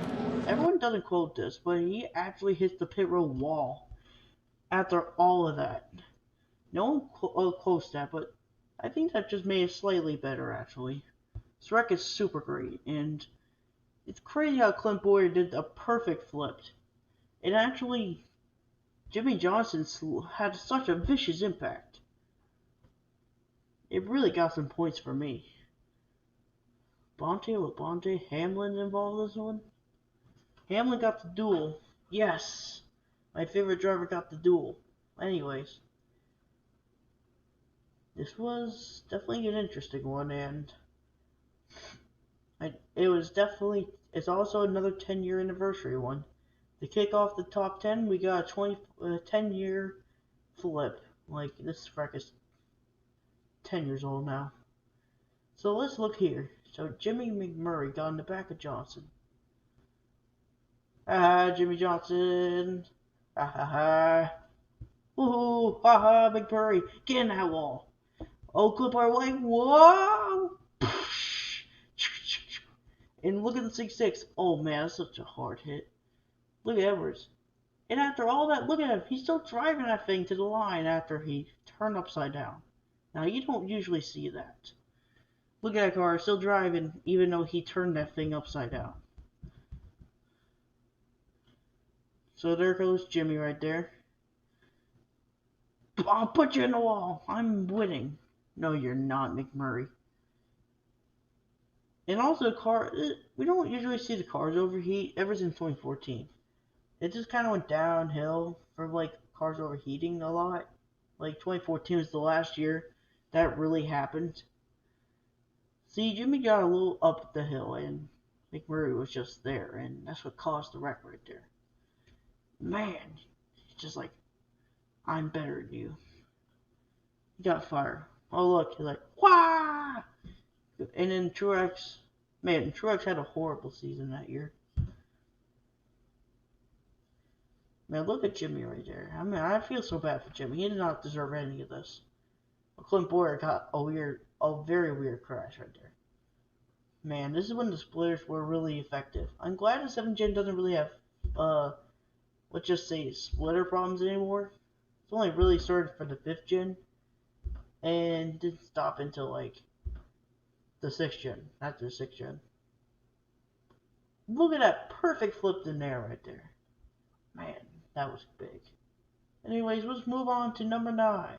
Everyone doesn't quote this, but he actually hits the pit road wall after all of that. No one quotes that, but I think that just made it slightly better, actually. This wreck is super great, and it's crazy how Clint Boyer did a perfect flip. And actually, Jimmy Johnson had such a vicious impact. It really got some points for me. Bonte, Hamlin involved in this one? Hamlin got the duel. Yes! My favorite driver got the duel. Anyways, this was definitely an interesting one, and it's also another 10-year anniversary one. To kick off the top 10, we got a 10-year flip. Like, this wreck is 10 years old now. So let's look here. So Jimmy McMurray got in the back of Johnson. Jimmy Johnson. Woohoo! McMurray, get in that wall. Oh, clip our way. Whoa! And look at the 6.6. Oh, man, that's such a hard hit. Look at Edwards. And after all that, look at him. He's still driving that thing to the line after he turned upside down. Now, you don't usually see that. Look at that car, still driving, even though he turned that thing upside down. So there goes Jimmy right there. I'll put you in the wall. I'm winning. No, you're not, McMurray. And also, we don't usually see the cars overheat ever since 2014. It just kind of went downhill for like cars overheating a lot. Like 2014 was the last year that really happened. See, Jimmy got a little up the hill, and McMurray was just there, and that's what caused the wreck right there. Man, it's just like, I'm better than you. He got fired. Oh look, he's like, wah! And then Truex, man, Truex had a horrible season that year. Man, look at Jimmy right there. I mean, I feel so bad for Jimmy. He did not deserve any of this. Clint Boyer got a very weird crash right there. Man, this is when the splitters were really effective. I'm glad the 7th gen doesn't really have, let's just say, splitter problems anymore. It's only really started for the 5th gen, and didn't stop until like the 6th gen, after the 6th gen. Look at that perfect flip in there right there. Man, that was big. Anyways, let's move on to number 9.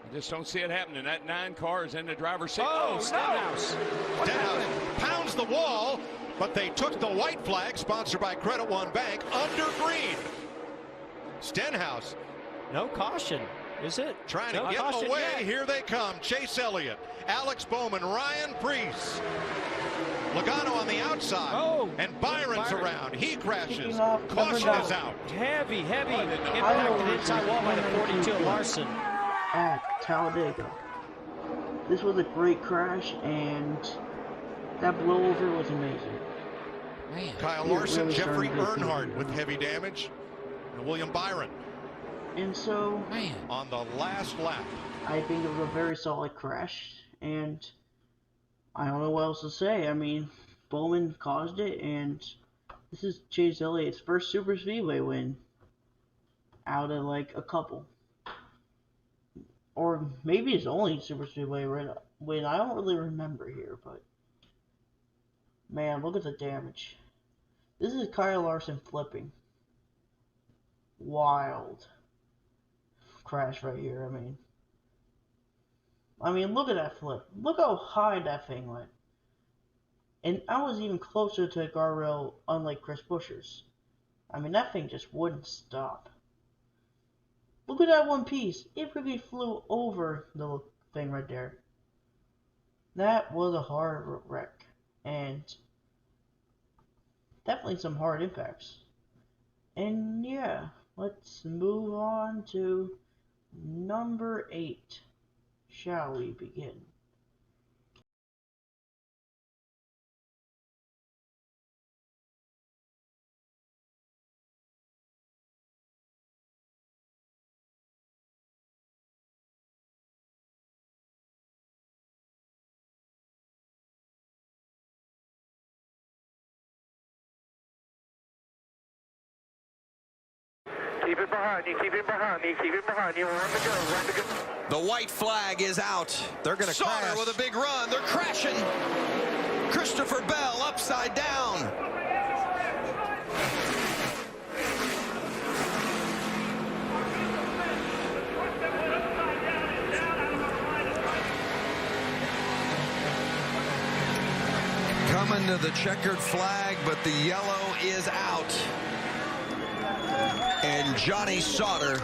I just don't see it happening. That 9 car is in the driver's seat. Oh, Stenhouse. Stenhouse pounds the wall, but they took the white flag, sponsored by Credit One Bank, under green. Stenhouse. No caution, is it? Trying to get away. Yet. Here they come. Chase Elliott, Alex Bowman, Ryan Preece. Logano on the outside. Oh, and Byron's around. He crashes. Caution is out. Heavy impacted inside wall by the 42 Larson. At Talladega. This was a great crash, and that blowover was amazing. Man. Kyle Larson, really Jeffrey Earnhardt with heavy damage, and William Byron. And so, man, on the last lap, I think it was a very solid crash, and I don't know what else to say. I mean, Bowman caused it, and this is Chase Elliott's first Super Speedway win out of like a couple. Or maybe his only Super Speedway win. I don't really remember here, but man, look at the damage. This is Kyle Larson flipping. Wild crash right here. I mean, look at that flip. Look how high that thing went. And I was even closer to the guardrail, unlike Chris Buescher's. I mean, that thing just wouldn't stop. Look at that one piece. It really flew over the thing right there. That was a hard wreck. And definitely some hard impacts. And yeah, let's move on to number 8. Shall we begin? Keep it behind you, keep it behind you, keep it behind you. Run to go, run to go. The white flag is out. They're going to crash. Sauter with a big run. They're crashing. Christopher Bell upside down. Coming to the checkered flag, but the yellow is out. And Johnny Sauter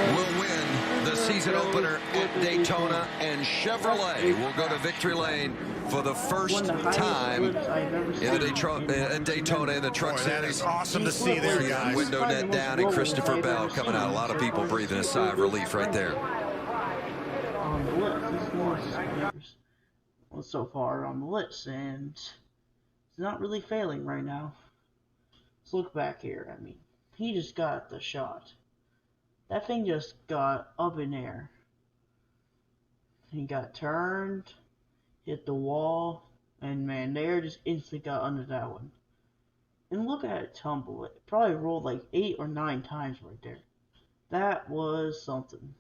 will win the season opener at Daytona, and Chevrolet will go to victory lane for the first time in the Daytona in the Truck Series. That is awesome to see there, guys. Window net down, and Christopher Bell coming out. A lot of people breathing a sigh of relief right there. So far on the list, and it's not really failing right now. Let's look back here. I mean, he just got the shot. That thing just got up in air. He got turned, hit the wall, and man, there just instantly got under that one. And look at it tumble. It probably rolled like 8 or 9 times right there. That was something.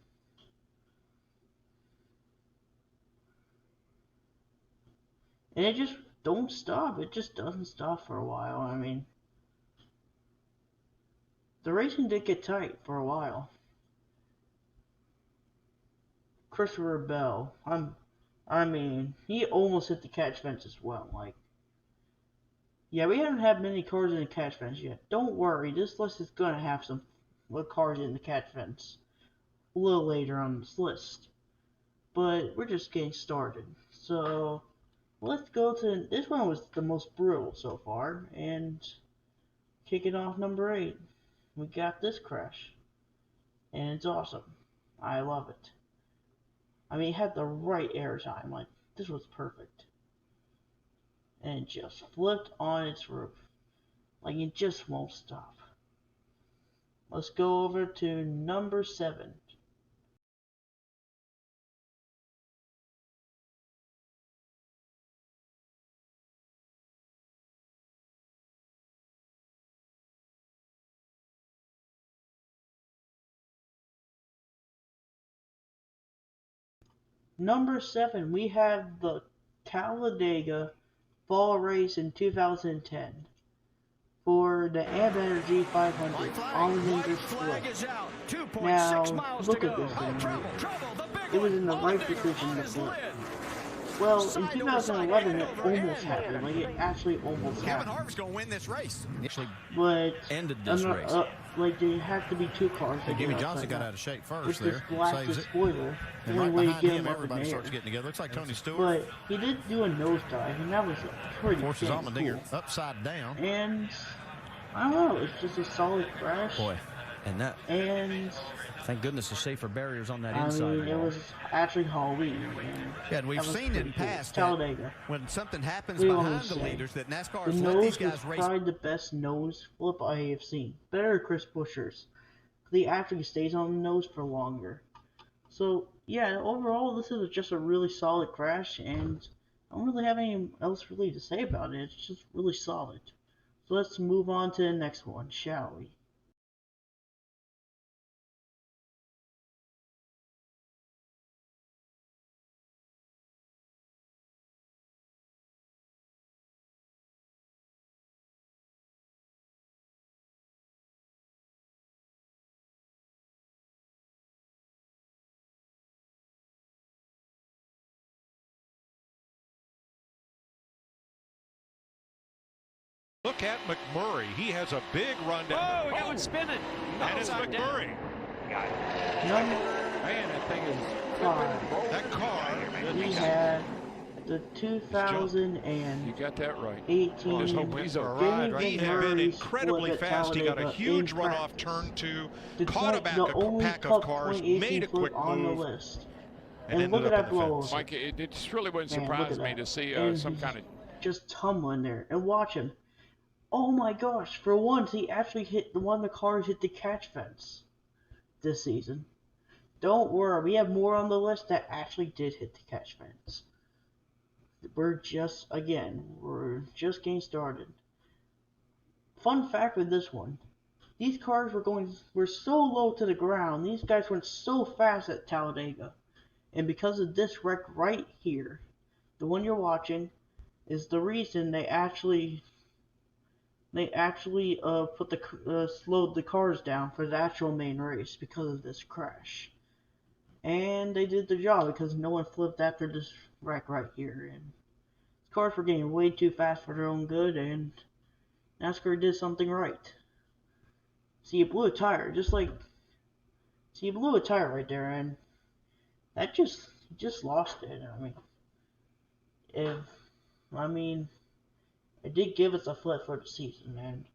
And it just don't stop. It just doesn't stop for a while. I mean, the racing did get tight for a while. Christopher Bell, I mean, he almost hit the catch fence as well. Like, yeah, we haven't had many cars in the catch fence yet. Don't worry, this list is gonna have some cars in the catch fence a little later on this list. But we're just getting started. So let's go to this one. Was the most brutal so far, and kicking off number 8, we got this crash, and it's awesome. I love it. I mean, it had the right air time. Like, this was perfect. And it just flipped on its roof. Like, it just won't stop. Let's go over to number 7. Number 7, we have the Talladega Fall Race in 2010 for the Ambetter G500 all-winter split. Now, look at this thing. It was in the right position to flip. Well, in 2011, it almost happened. Like, it actually almost happened. Kevin Harvick's going to win this race. But ended this race. Like, there have to be 2 cars. Jimmy Johnson got out of shape first with there. this blasted spoiler. And right behind him, everybody starts getting together. Looks like Tony Stewart. But he did do a nosedive, and that was pretty forces Allmendinger upside down. And I don't know, it's just a solid crash. Boy, and thank goodness the safer barriers on that inside. I mean, it was actually Halloween. Yeah, and we've seen in past Talladega. When something happens behind the leaders that NASCAR has let these guys race. Probably the best nose flip I have seen. Better than Chris Buescher's. He actually stays on the nose for longer. So yeah, overall this is just a really solid crash, and I don't really have anything else really to say about it. It's just really solid. So let's move on to the next one, shall we? Look at McMurray. He has a big run down. Oh, we got one spinning. And it's McMurray. Man, that thing is that car. We had the 2018. You got that right. Just hope he's a ride. Right? He had been incredibly fast. He got a huge runoff turn 2, caught a pack of cars, made a quick on move. the list. And look at that blow. Mike, it just really wouldn't surprise me to see some kind of just tumbling there. And watch him. Oh my gosh, for once he actually hit one of the cars hit the catch fence this season. Don't worry, we have more on the list that actually did hit the catch fence. We're just getting started. Fun fact with this one. These cars were so low to the ground, these guys went so fast at Talladega. And because of this wreck right here, the one you're watching, is the reason they actually slowed the cars down for the actual main race because of this crash. And they did the job because no one flipped after this wreck right here. And the cars were getting way too fast for their own good, and NASCAR did something right. See, you blew a tire, you blew a tire right there, and that just lost it. I mean, it did give us a flip for the season, man.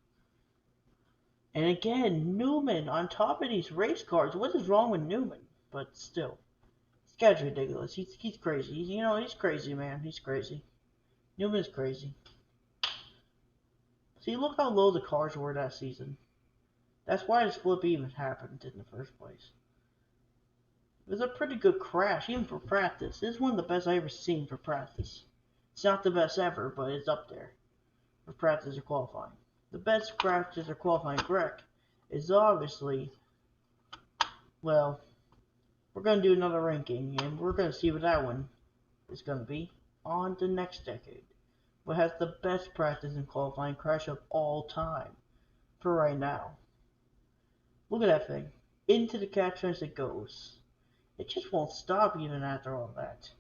And again, Newman on top of these race cars. What is wrong with Newman? But still, this guy's ridiculous. He's crazy. He's crazy, man. He's crazy. Newman's crazy. See, look how low the cars were that season. That's why this flip even happened in the first place. It was a pretty good crash, even for practice. This is one of the best I've ever seen for practice. It's not the best ever, but it's up there for practice or qualifying. The best practice or qualifying wreck is obviously, well, we're going to do another ranking, and we're going to see what that one is going to be on the next decade. What has the best practice and qualifying crash of all time for right now. Look at that thing. Into the catch fence it goes. It just won't stop even after all that.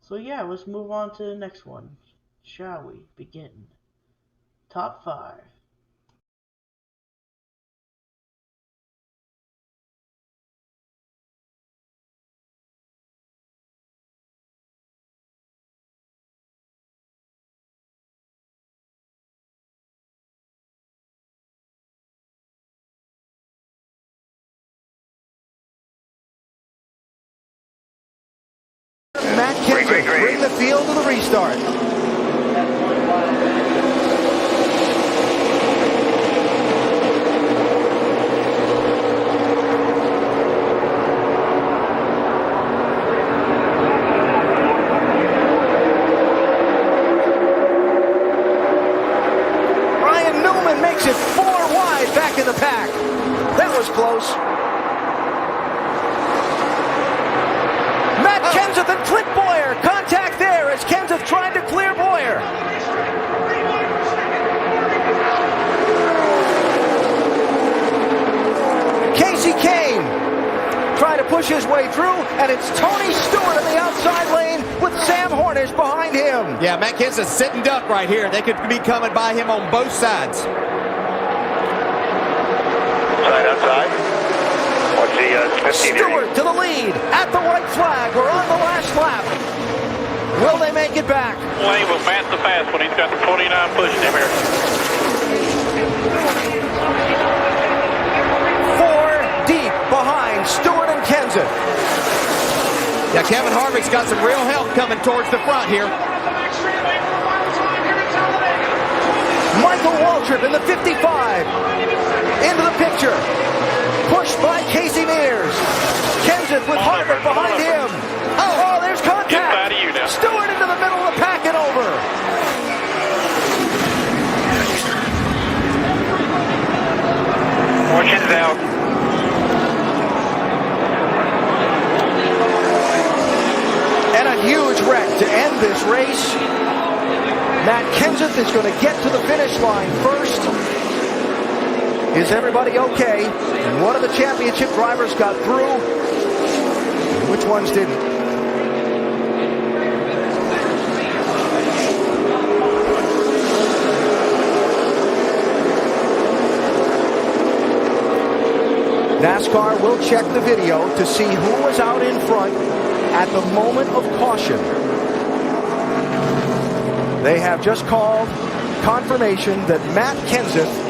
So yeah, let's move on to the next one. Shall we begin? Top 5. Matt Kenseth bring the field to the restart. Ryan Newman makes it 4 wide back in the pack. That was close. Kenseth and Clint Boyer. Contact there as Kenseth tried to clear Boyer. Casey Kane trying to push his way through, and it's Tony Stewart in the outside lane with Sam Hornish behind him. Yeah, Matt Kenseth sitting duck right here. They could be coming by him on both sides. Side outside. Stewart to the lead at the white flag. We're on the last lap. Will they make it back? Lane will pass the fast one. He's got the 49 pushing him here. 4 deep behind Stewart and Kenseth. Yeah, Kevin Harvick's got some real help coming towards the front here. Michael Waltrip in the 55 into the picture. Pushed by Casey Mears. Kenseth with Harvick behind him. Oh, there's contact. Inside of you now. Stewart into the middle of the pack and over. Fortune's out. And a huge wreck to end this race. Matt Kenseth is going to get to the finish line first. Is everybody okay? And one of the championship drivers got through. Which ones didn't? NASCAR will check the video to see who was out in front at the moment of caution. They have just called confirmation that Matt Kenseth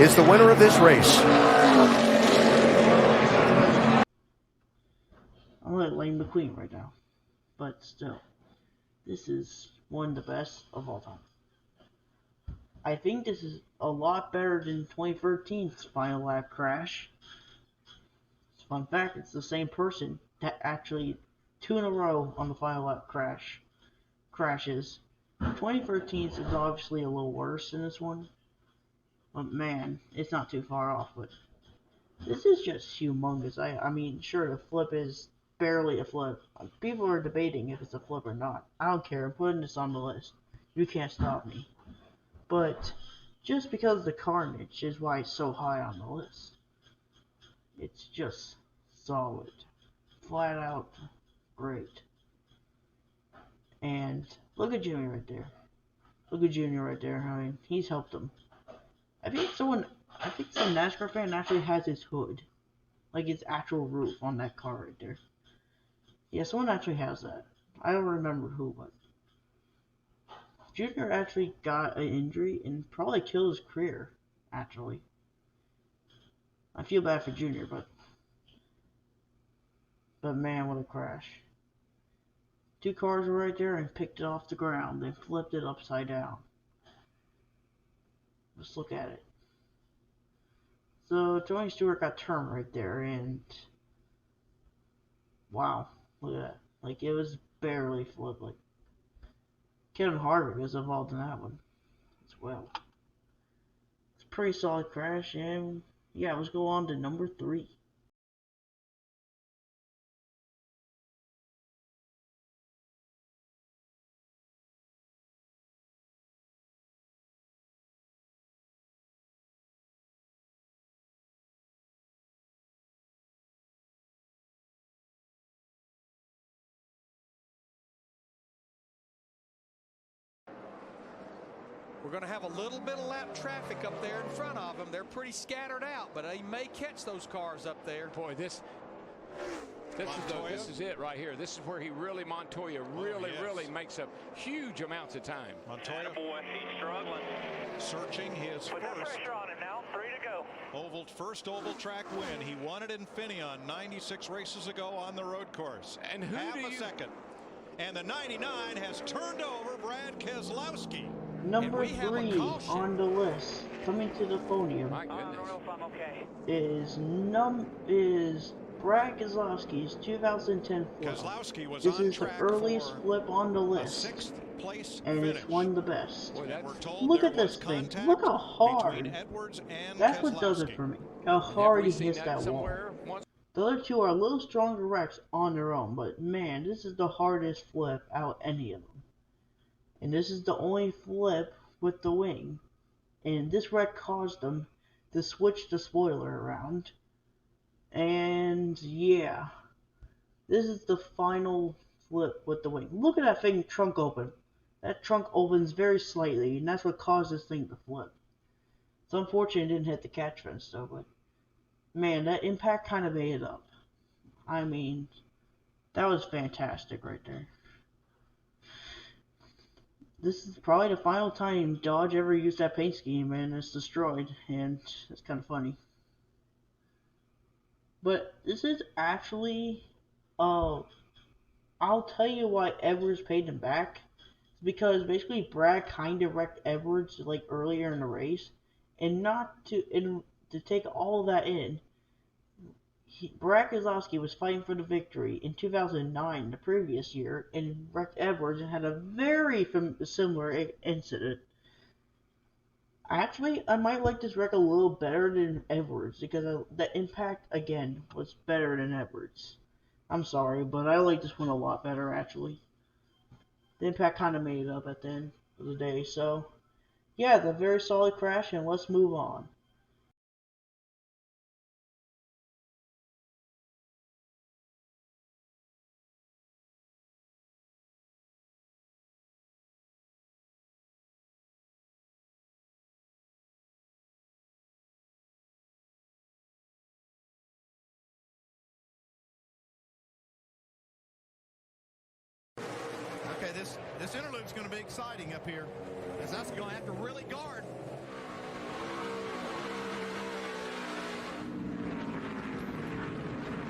is the winner of this race. I'm like Lane McQueen right now. But still, this is one of the best of all time. I think this is a lot better than 2013's final lap crash. Fun fact, it's the same person that actually 2 in a row on the final lap crashes. 2013's is obviously a little worse than this one. But man, it's not too far off, but this is just humongous. I mean, sure, the flip is barely a flip. People are debating if it's a flip or not. I don't care. I'm putting this on the list. You can't stop me. But just because of the carnage is why it's so high on the list. It's just solid. Flat out great. And look at Jimmy right there. Look at Junior right there. I mean, he's helped him. I think some NASCAR fan actually has his hood, like its actual roof on that car right there. Yeah, someone actually has that. I don't remember who, but Junior actually got an injury and probably killed his career. Actually, I feel bad for Junior, but man, what a crash! Two cars were right there and picked it off the ground, then flipped it upside down. Let's look at it. So Tony Stewart got turned right there, and wow, look at that! Like it was barely flipped. Like Kevin Harvick was involved in that one as well. It's a pretty solid crash, and yeah, let's go on to number 3. We're going to have a little bit of lap traffic up there in front of them. They're pretty scattered out, but they may catch those cars up there. Boy, this is it right here. This is where Montoya really makes up huge amounts of time. Montoya, boy, he's struggling. Searching his Put that first pressure on him now. 3 to go. first oval track win. He won it in Infineon 96 races ago on the road course. And who half do a you... second. And the 99 has turned over Brad Keselowski. Number 3 on the list, coming to the podium, I don't know if I'm okay. is Brad Keselowski's 2010 flip. Keselowski was this on is the track earliest for flip on the list, a 6th place and finish. it's one of the best. Boy, Look at this thing. Look how hard. That's what does it for me. How hard he hits that wall. The other two are a little stronger wrecks on their own, but man, this is the hardest flip out of any of them. And this is the only flip with the wing. And this wreck caused them to switch the spoiler around. And yeah, this is the final flip with the wing. Look at that thing trunk open. That trunk opens very slightly, and that's what caused this thing to flip. It's unfortunate it didn't hit the catch fence though, but man, that impact kind of made it up. I mean, that was fantastic right there. This is probably the final time Dodge ever used that paint scheme, and it's destroyed, and it's kind of funny. But this is actually, I'll tell you why Edwards paid him back. It's because basically Brad kind of wrecked Edwards like earlier in the race, and to take all of that in, Brad Keselowski was fighting for the victory in 2009, the previous year, and wrecked Edwards and had a very similar incident. Actually, I might like this wreck a little better than Edwards because the impact, again, was better than Edwards. I'm sorry, but I like this one a lot better, actually. The impact kind of made it up at the end of the day, so yeah, the very solid crash, and let's move on. Okay, this interlude's going to be exciting up here, because that's going to have to really guard.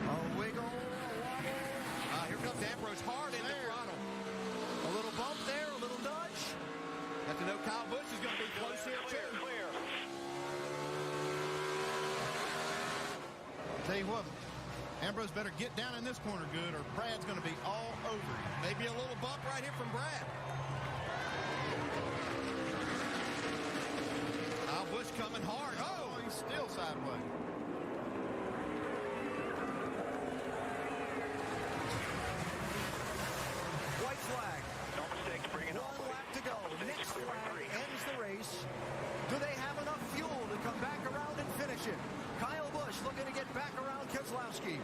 A wiggle, a wobble. Here comes Ambrose hard in the throttle. A little bump there, a little nudge. Have to know Kyle Busch is going to be close here too. Tell you what, Ambrose better get down in this corner good, or Brad's going to be all over him. Maybe a little bump right here from Brad. Kyle Busch coming hard. Oh, he's still sideways. White flag. No mistakes, bring it on. 1 lap to go. Next flag ends the race. Do they have enough fuel to come back around and finish it? Kyle Busch looking to get back around Keselowski.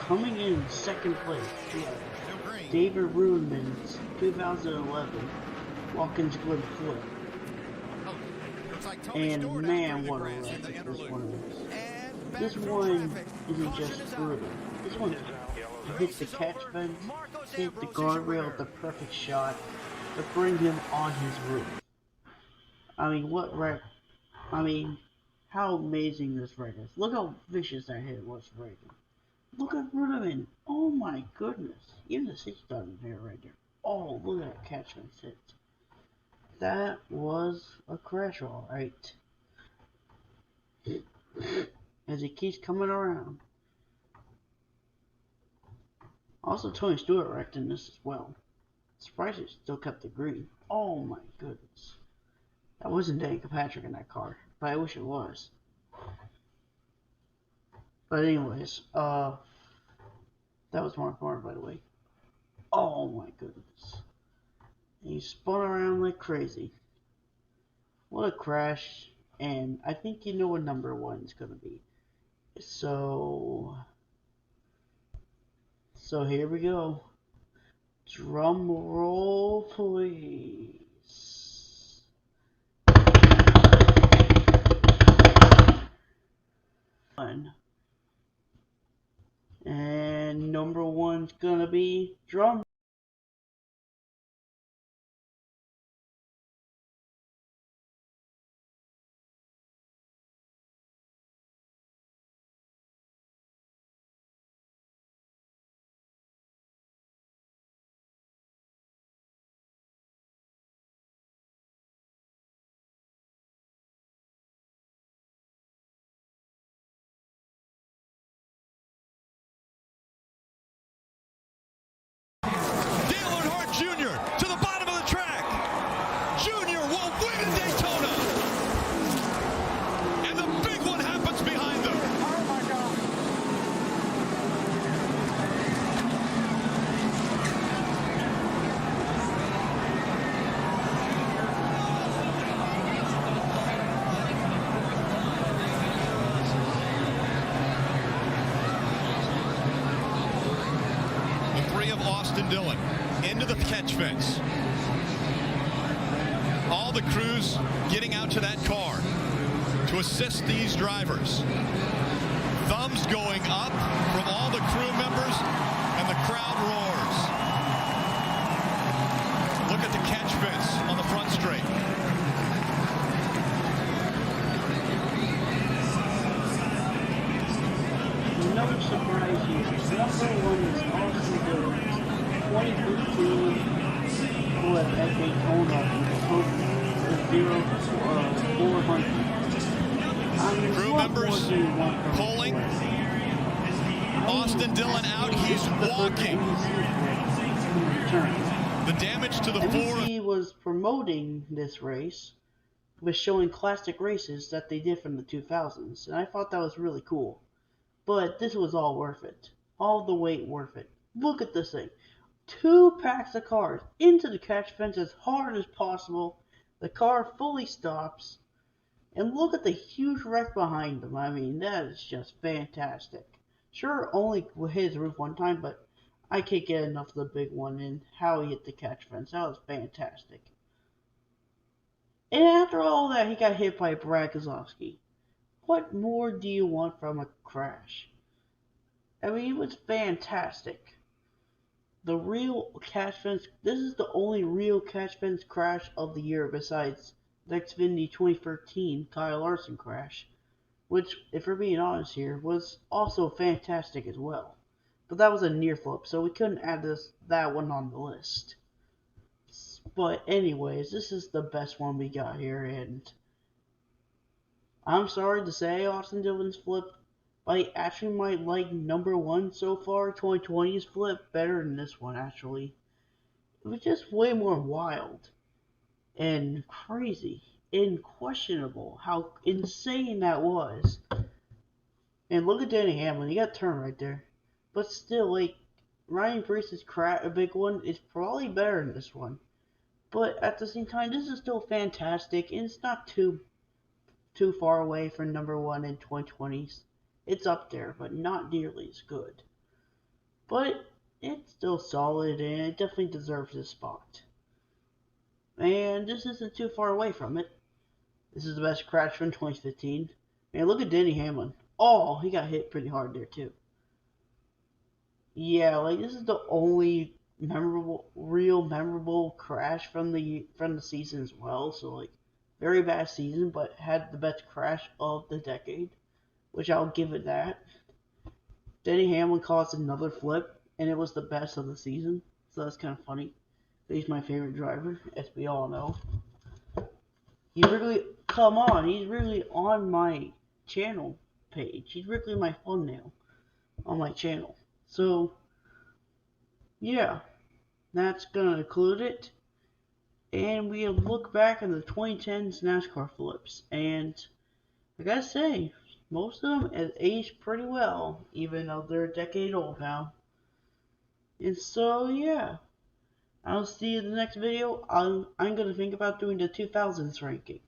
Coming in second place, we have David Rudenman's 2011 Watkins Glen flip. And man, what a wreck this one is. This one isn't just brutal. This one hits the catch fence, hit the guardrail with the perfect shot to bring him on his roof. I mean, what wreck? I mean, how amazing this wreck is. Look how vicious that hit was for Reagan. Look at Ruderman. Oh my goodness. Even the 6 doesn't here right there. Oh, look at that catch fence hit. That was a crash, alright. As he keeps coming around. Also, Tony Stewart wrecked in this as well. Surprised he still kept the green. Oh my goodness. That wasn't Danica Patrick in that car, but I wish it was. But anyways, that was Mark Martin, by the way. Oh my goodness. He spun around like crazy. What a crash. And I think you know what number 1 is going to be. So here we go. Drum roll, please. And number 1's gonna be drum. Jr. to the bottom of the track. Jr. will win in Daytona. And the big one happens behind them. Oh my God. The 3 of Austin Dillon into the catch fence. All the crews getting out to that car to assist these drivers. Thumbs going up from all the crew members, and the crowd roars. Look at the catch fence on the front straight. No surprise here. Number 1 is Austin Dillon. 2015 flip at Daytona with 0-400. Crew members pulling. Austin Dillon out. He's walking. The damage to the floor. NBC was promoting this race, was showing classic races that they did from the 2000s, and I thought that was really cool. But this was all worth it. All the wait worth it. Look at this thing. 2 packs of cars into the catch fence as hard as possible. The car fully stops. And look at the huge wreck behind them. I mean, that is just fantastic. Sure, only hit his roof one time, but I can't get enough of the big one and how he hit the catch fence. That was fantastic. And after all that, he got hit by Brad Keselowski. What more do you want from a crash? I mean, it was fantastic. The real catch fence, this is the only real catch fence crash of the year besides the Xfinity 2013 Kyle Larson crash, which, if we're being honest here, was also fantastic as well. But that was a near flip, so we couldn't add that one on the list. But anyways, this is the best one we got here, and I'm sorry to say Austin Dillon's flip, but I actually might like number 1 so far, 2020's flip, better than this one actually. It was just way more wild and crazy and questionable how insane that was. And look at Danny Hamlin, he got turned right there. But still, like, Ryan Preece's a big one, is probably better than this one. But at the same time, this is still fantastic, and it's not too far away from number 1 in 2020s. It's up there, but not nearly as good. but it's still solid and it definitely deserves this spot. And this isn't too far away from it. This is the best crash from 2015. Man, look at Denny Hamlin. Oh, he got hit pretty hard there too. Yeah, like this is the only real memorable crash from the season as well. So like, very bad season, but had the best crash of the decade, which I'll give it that. Denny Hamlin caused another flip, and it was the best of the season. So that's kind of funny. He's my favorite driver, as we all know. Come on, he's really on my channel page. He's really my thumbnail on my channel. So, yeah, that's gonna conclude it. And we'll look back at the 2010s NASCAR flips. And I gotta say, most of them have aged pretty well, even though they're a decade old now. And so, yeah, I'll see you in the next video. I'm gonna think about doing the 2000s ranking.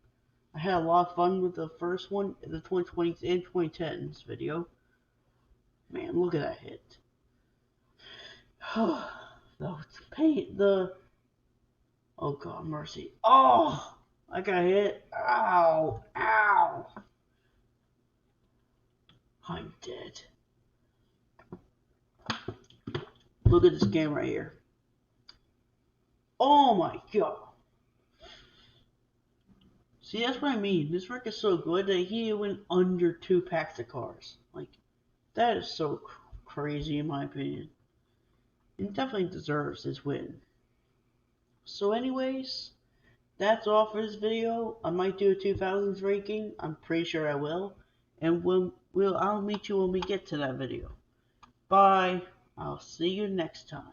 I had a lot of fun with the first one, the 2020s and 2010s video. Man, look at that hit. Oh God, mercy. Oh, I got hit. Ow, ow. I'm dead. Look at this game right here. Oh my God. See, that's what I mean. This wreck is so good that he went under 2 packs of cars. Like, that is so crazy in my opinion. It definitely deserves his win. So anyways, that's all for this video. I might do a 2000s ranking. I'm pretty sure I will. And I'll meet you when we get to that video. Bye. I'll see you next time.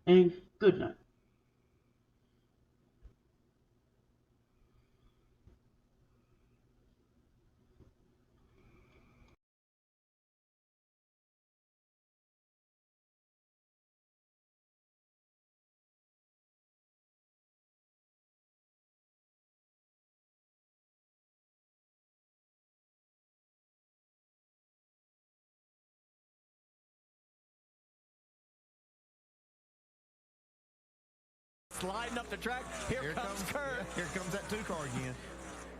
And good night. Sliding up the track. Here comes Kurt. Here comes that 2-car again.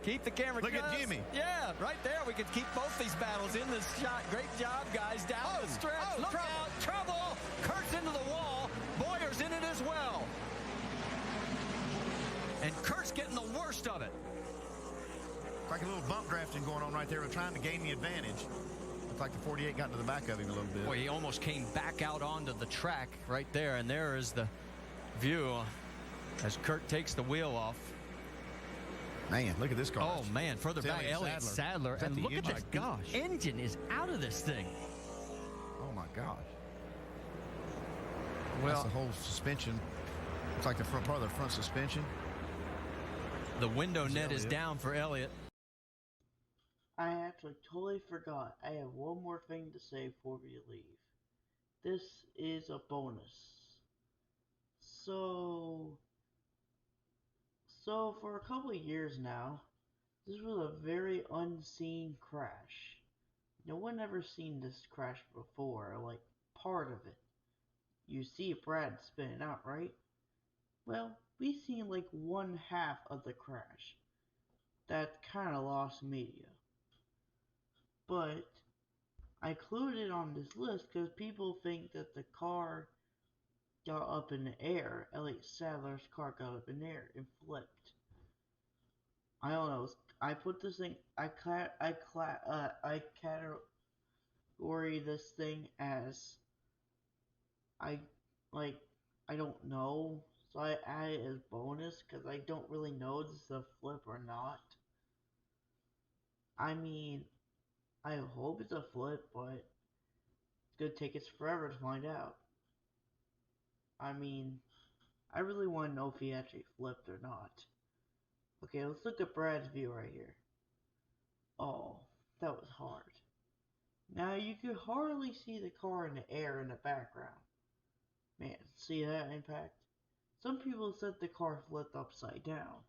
Keep the camera. Look at Jimmy. Yeah, right there. We can keep both these battles in this shot. Great job, guys. Down the stretch. Look out. Trouble. Kurt's into the wall. Boyer's in it as well. And Kurt's getting the worst of it. Like a little bump drafting going on right there. We're trying to gain the advantage. Looks like the 48 got to the back of him a little bit. Boy, he almost came back out onto the track right there. And there is the view as Kurt takes the wheel off. Man, look at this car. Oh, man, further back, Elliott Sadler. And look at this. Gosh. The engine is out of this thing. Oh, my gosh. Well, that's the whole suspension. It's like the front part of the front suspension. The window net is down for Elliott. I actually totally forgot. I have one more thing to say before we leave. This is a bonus. So for a couple of years now, this was a very unseen crash. No one ever seen this crash before, like part of it. You see Brad spinning out, right? Well, we seen like one half of the crash. That kinda lost media. But I included it on this list because people think that the car got up in the air. Elliott Sadler's car got up in the air and flipped. I don't know. I put this thing. I category this thing as I don't know. So I added it as bonus because I don't really know if this is a flip or not. I mean, I hope it's a flip, but it's gonna take us forever to find out. I mean, I really want to know if he actually flipped or not. Okay, let's look at Brad's view right here. Oh, that was hard. Now you could hardly see the car in the air in the background. Man, see that impact? Some people said the car flipped upside down.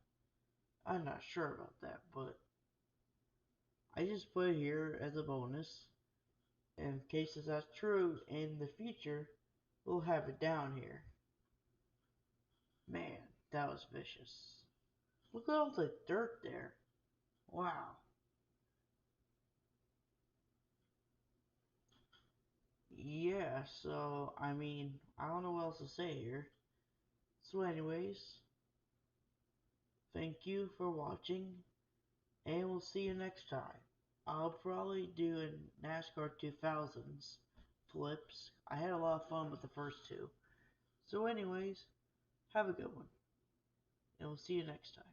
I'm not sure about that, but just put it here as a bonus. In case that's true in the future, we'll have it down here. Man, that was vicious. Look at all the dirt there. Wow. Yeah, so, I mean, I don't know what else to say here. So anyways, thank you for watching, and we'll see you next time. I'll probably do a NASCAR 2000s flips. I had a lot of fun with the first two. So anyways, have a good one, and we'll see you next time.